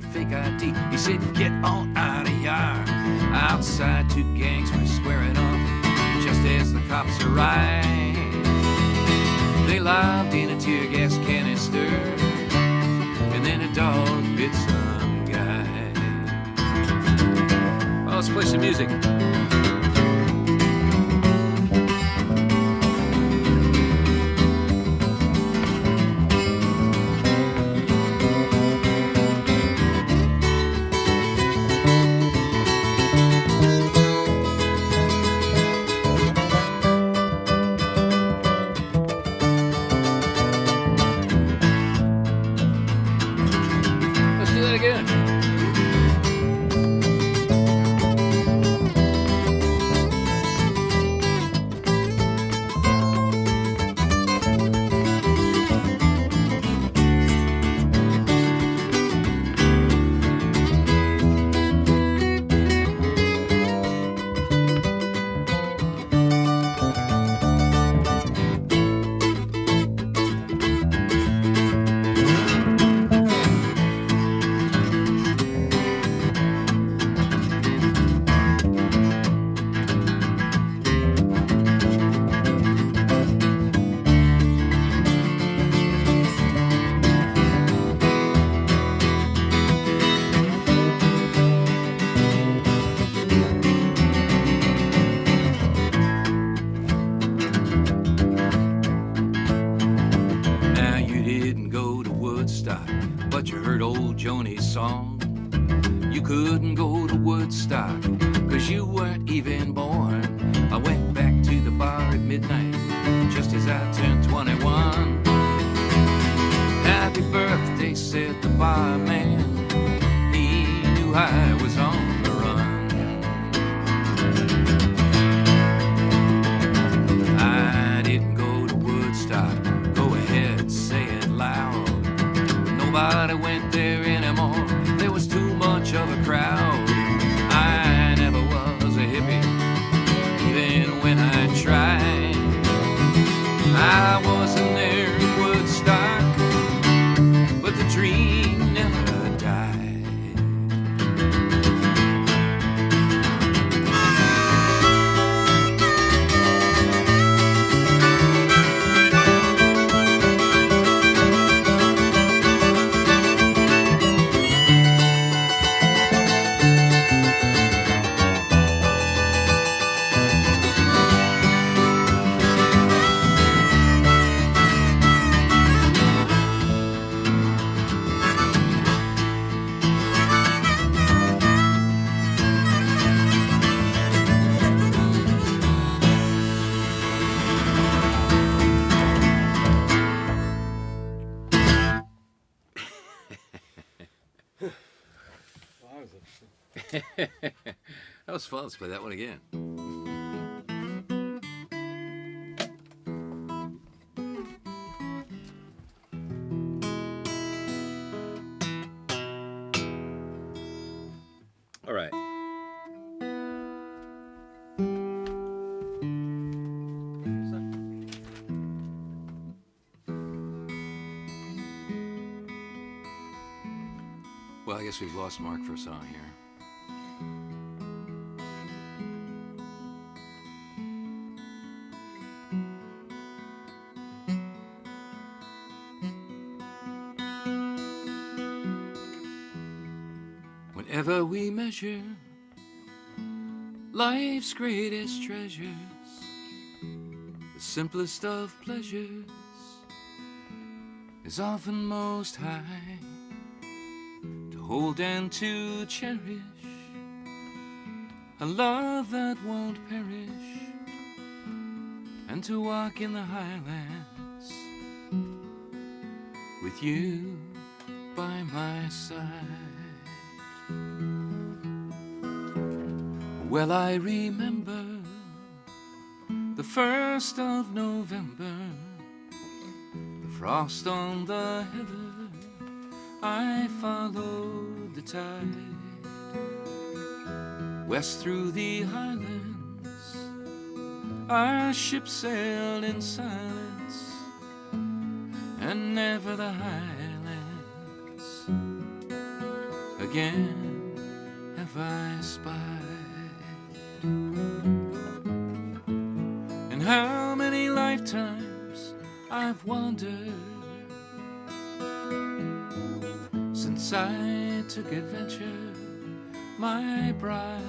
fake ID. He said, get on out of here. Outside, two gangs were squaring off just as the cops arrived. They lobbed in a tear gas canister, and then a dog bit some guy. Well, let's play some music. Let's do that again. Now you didn't go to Woodstock, but you heard old Joni's song. You couldn't go to Woodstock, cause you weren't even born. I went back to the bar at midnight, just as I turned 21. Happy birthday, said the barman. He knew I was on the run. I didn't go to Woodstock, go ahead, say it loud. Nobody went there anymore, there was too much of a crowd. I never was a hippie, even when I tried. I wasn't there in Woodstock, but the dream never died. Wow, that was interesting. That was fun. Let's play that one again. All right. Well, I guess we've lost Mark for a song here. Whenever we measure life's greatest treasures, the simplest of pleasures is often most high. To hold and to cherish a love that won't perish, and to walk in the highlands with you by my side. Well, I remember the 1st of November, the frost on the heather, I followed the tide west through the highlands. Our ship sailed in silence, and never the highlands again have I spied. And how many lifetimes I've wandered since I took adventure, my bride.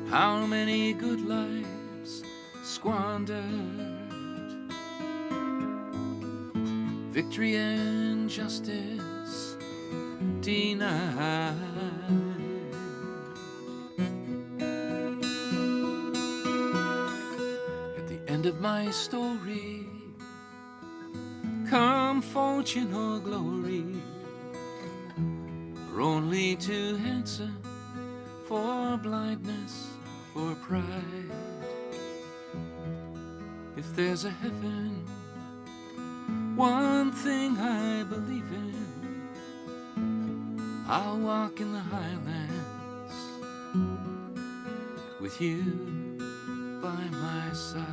How many good lives squandered, victory and justice denied. At the end of my story, come fortune or glory, or only to answer for blindness or pride. If there's a heaven, one thing I believe in, I'll walk in the highlands with you by my side.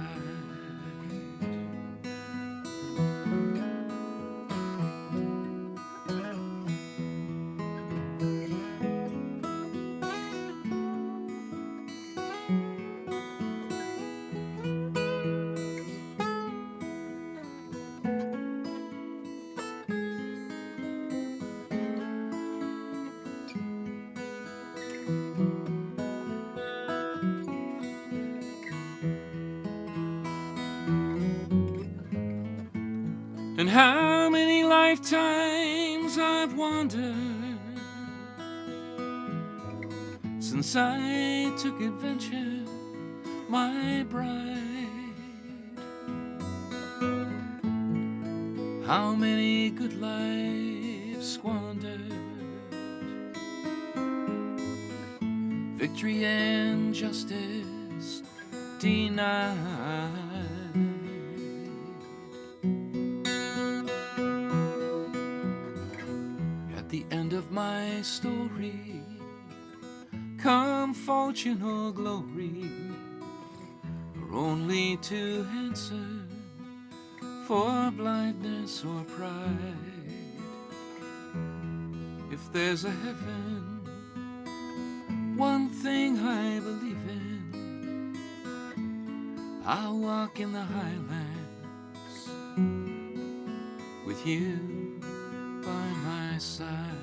And how many lifetimes I've wandered since I took adventure, my bride. How many good lives squandered, victory and justice denied. At the end of my story, come fortune or glory, or only to answer for blindness or pride. If there's a heaven, one thing I believe in, I'll walk in the highlands with you by my side.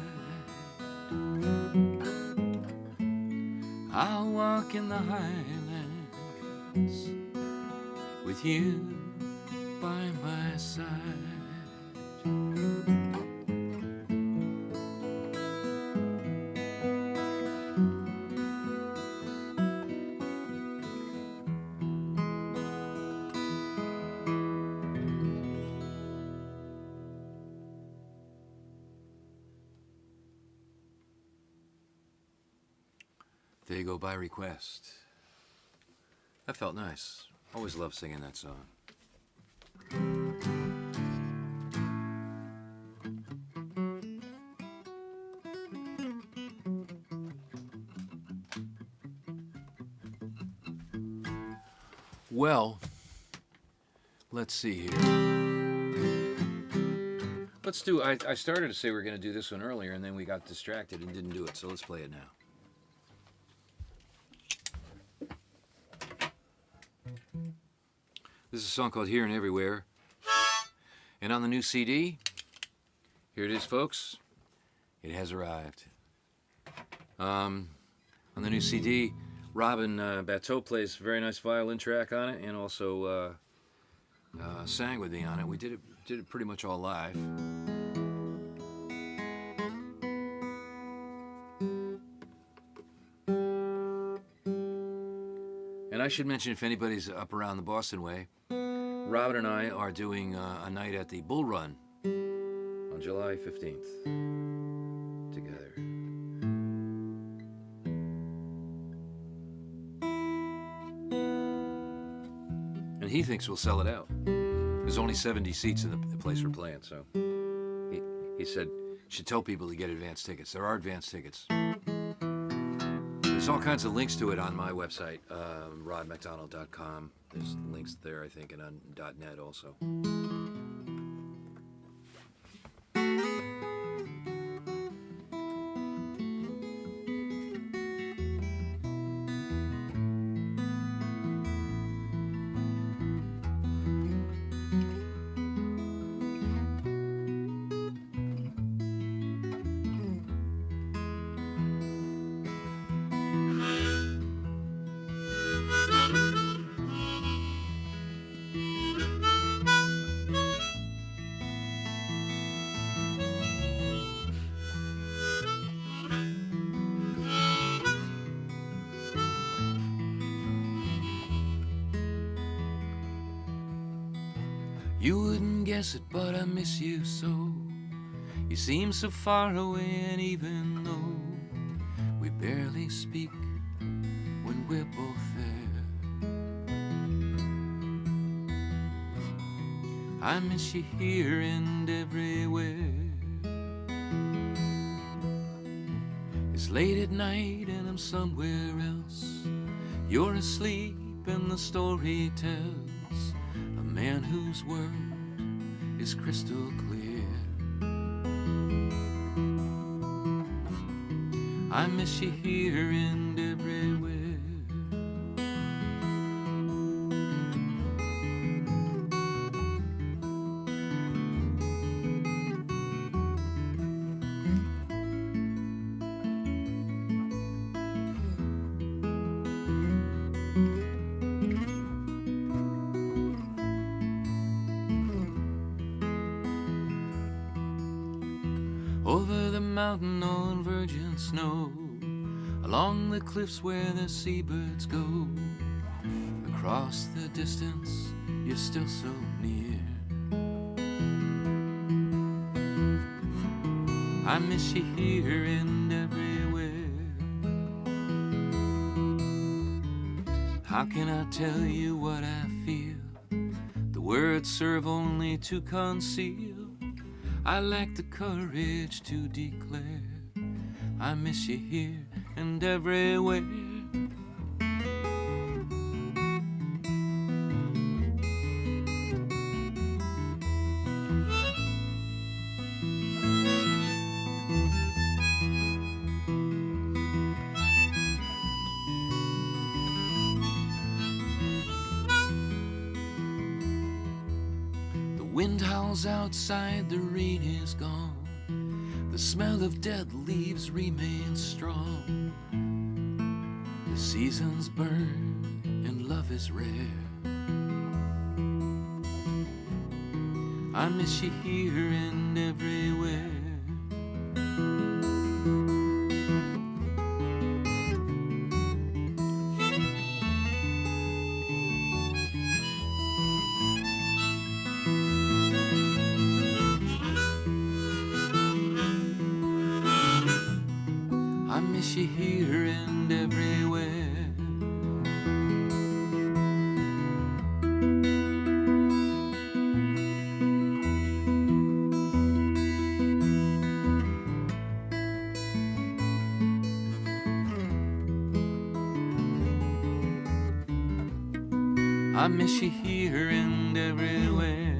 I'll walk in the highlands with you by my side. There you go, by request. That felt nice. Always loved singing that song. Well, let's see here. Let's do, I started to say we were going to do this one earlier, and then we got distracted and didn't do it, so let's play it now. This is a song called Here and Everywhere. And on the new CD, here it is, folks. It has arrived. On the new CD, Robin Bateau plays a very nice violin track on it, and also sang with me on it. We did it pretty much all live. And I should mention, if anybody's up around the Boston way, Robin and I are doing a night at the Bull Run on July 15th together. And he thinks we'll sell it out. There's only 70 seats in the place we're playing, so he said you should tell people to get advance tickets. There are advance tickets. There's all kinds of links to it on my website, rodmacdonald.com. There's links there, I think, and on .net also. You wouldn't guess it, but I miss you so. You seem so far away, and even though we barely speak when we're both there, I miss you here and everywhere. It's late at night and I'm somewhere else. You're asleep and the story tells a man whose word is crystal clear. I miss you here and everywhere. Over the mountain on virgin snow, along the cliffs where the seabirds go, across the distance you're still so near. I miss you here and everywhere. How can I tell you what I feel? The words serve only to conceal. I lack the courage to declare I miss you here and everywhere. The wind howls outside, the rain is gone. The smell of dead leaves remains strong. The seasons burn and love is rare. I miss you here and everywhere. I miss you here and everywhere. I miss you here and everywhere.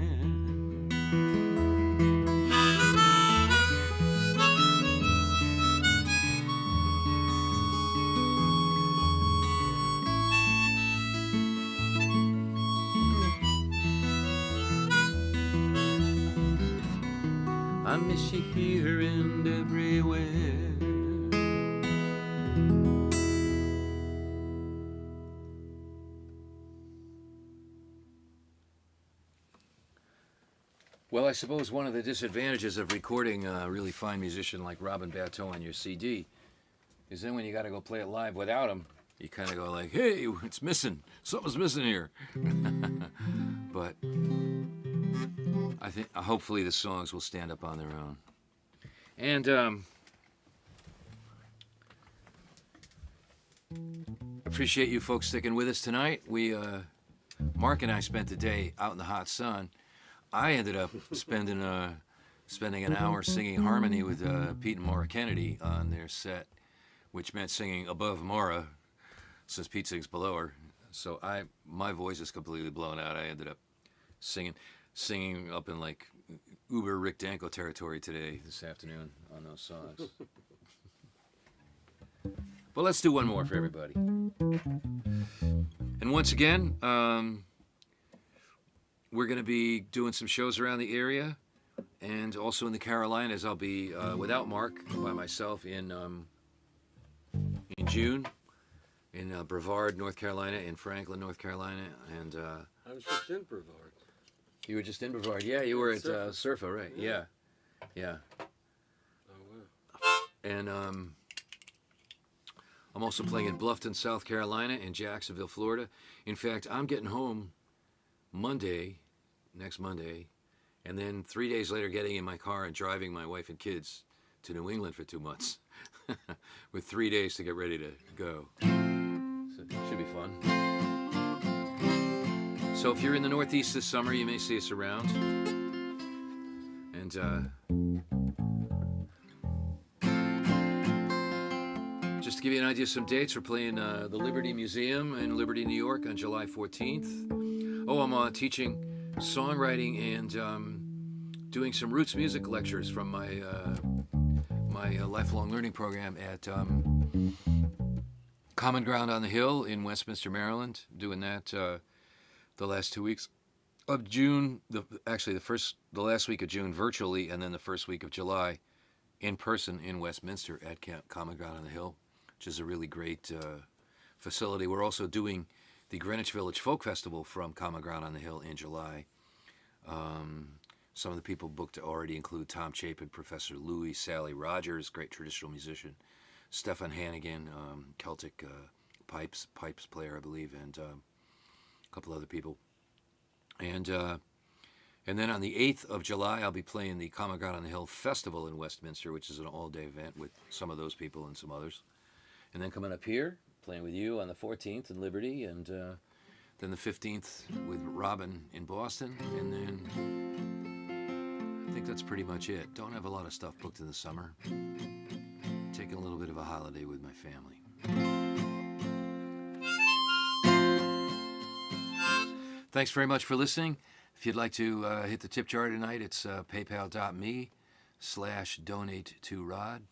I miss you here and everywhere. Well, I suppose one of the disadvantages of recording a really fine musician like Robin Batteau on your CD is then when you got to go play it live without him, you kind of go like, hey, it's missing. Something's missing here. But I think hopefully the songs will stand up on their own. And appreciate you folks sticking with us tonight. Mark and I spent the day out in the hot sun. I ended up spending an hour singing harmony with Pete and Maura Kennedy on their set, which meant singing above Maura, since Pete sings below her. So my voice is completely blown out. I ended up singing up in like uber Rick Danko territory this afternoon on those songs. But let's do one more for everybody. And once again, we're going to be doing some shows around the area and also in the Carolinas. I'll be without Mark, by myself in June in Brevard, North Carolina, in Franklin, North Carolina, and I was just in Brevard. You were just in Brevard. Yeah, you were at Surfa, right? Yeah. Oh, wow. And I'm also playing in Bluffton, South Carolina, and Jacksonville, Florida. In fact, I'm getting home Monday next Monday, and then 3 days later getting in my car and driving my wife and kids to New England for 2 months with 3 days to get ready to go. So it should be fun. So if you're in the Northeast this summer, you may see us around. And just to give you an idea of some dates, we're playing the Liberty Museum in Liberty, New York on July 14th. Oh, I'm teaching songwriting and doing some roots music lectures from my lifelong learning program at Common Ground on the Hill in Westminster, Maryland. Doing that the last 2 weeks of June. The last week of June virtually, and then the first week of July in person in Westminster at Common Ground on the Hill, which is a really great facility. We're also doing the Greenwich Village Folk Festival from Common Ground on the Hill in July. Some of the people booked already include Tom Chapin, Professor Louis, Sally Rogers, great traditional musician, Stefan Hannigan, Celtic pipes player, I believe, and a couple other people. And then on the 8th of July, I'll be playing the Common Ground on the Hill Festival in Westminster, which is an all-day event with some of those people and some others. And then coming up here, playing with you on the 14th in Liberty, and then the 15th with Robin in Boston, and then I think that's pretty much it. Don't have a lot of stuff booked in the summer. Taking a little bit of a holiday with my family. Thanks very much for listening. If you'd like to hit the tip jar tonight, it's paypal.me/donate-to-Rod.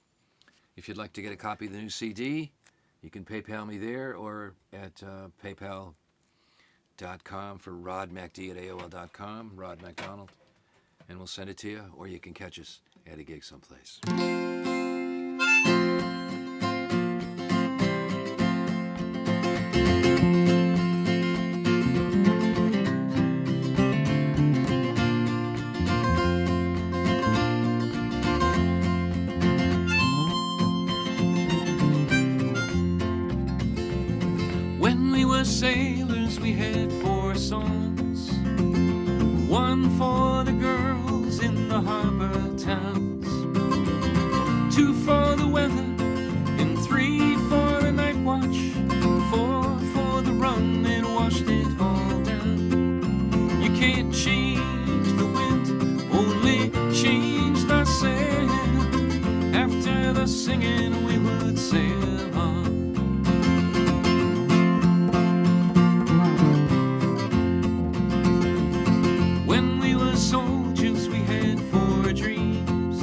If you'd like to get a copy of the new CD, you can PayPal me there or at paypal.com for rodmacd@aol.com, Rod MacDonald, and we'll send it to you, or you can catch us at a gig someplace. When we were sailors, we had 4 songs. 1 for the girls in the harbor towns, 2 for the weather, and 3 for the night watch, 4 for the rum that washed it all down. You can't change the wind, only change the sail. After the singing we would sail on. Soldiers, we had 4 dreams.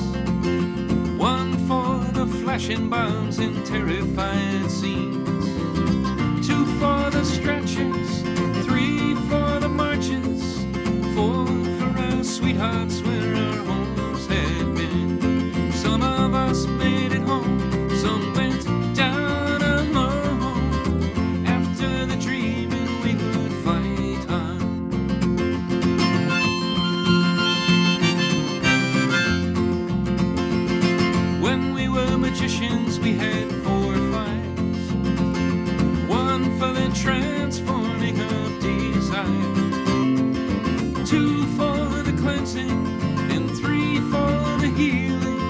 1 for the flashing bombs and terrified scenes, 2 for the stretchers, 3 for the marches, 4 for our sweethearts where our homes had been. Some of us made it home, some went down alone. After the dreaming we would fight on. Magicians, we had 4 fires. 1 for the transforming of desire, 2 for the cleansing, and 3 for the healing,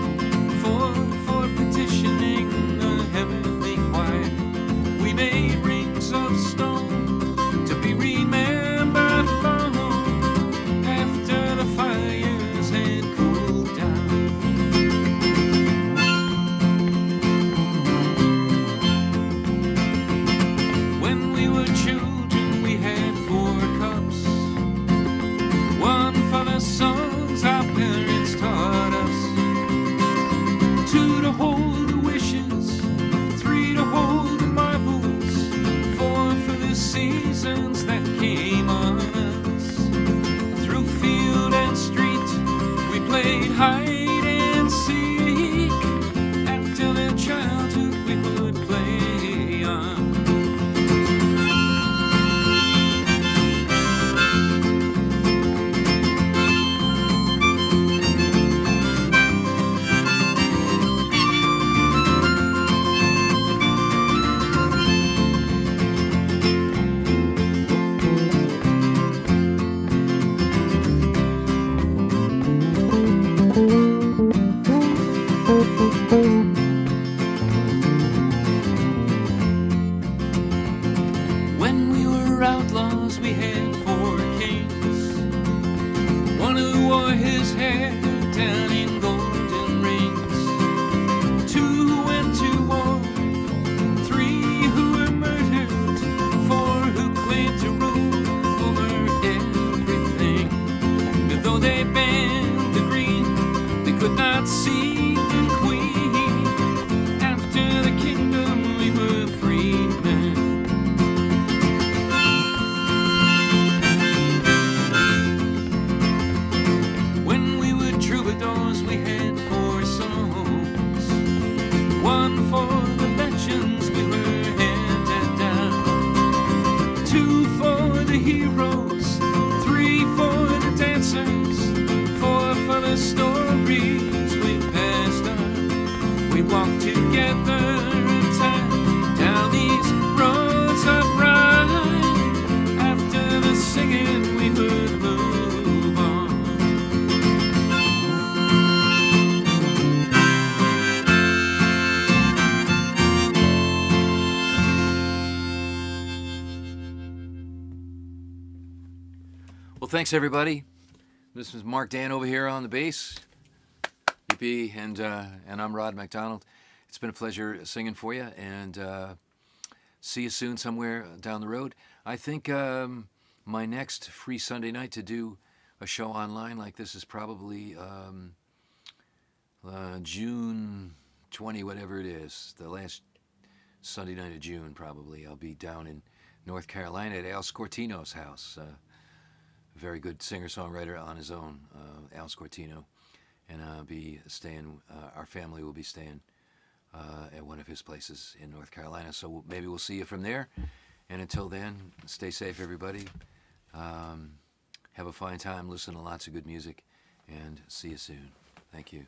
4 for petitioning the heavenly choir. We made rings of stone to be remembered long after the fires had cooled down. Children, we had 4 cups. 1 for the songs our parents taught us, 2 to hold the wishes, 3 to hold the marbles, 4 for the seasons that came on us. Through field and street we played hide and seek. After their childhood we would play on. wore his hair down in golden rings. 2 went to war, 3 who were murdered, 4 who claimed to rule over everything. But though they bent the green, they could not see the queen. After the kingdom we were freedmen. When we were troubadours we had 4 songs. 1 for the legends we were handed down, 2 for the heroes, 3 for the dancers, 4 for the stories we passed on. We walked together in time down these roads of rhyme. After the singing we would move on. Well, thanks everybody. This is Mark Dan over here on the bass. Yippee, and I'm Rod MacDonald. It's been a pleasure singing for you, and see you soon somewhere down the road. I think my next free Sunday night to do a show online like this is probably June 20, whatever it is, the last Sunday night of June probably. I'll be down in North Carolina at Al Scortino's house. Very good singer-songwriter on his own, Al Scortino, and I'll be staying. Our family will be staying at one of his places in North Carolina. So maybe we'll see you from there. And until then, stay safe, everybody. Have a fine time. Listen to lots of good music, and see you soon. Thank you.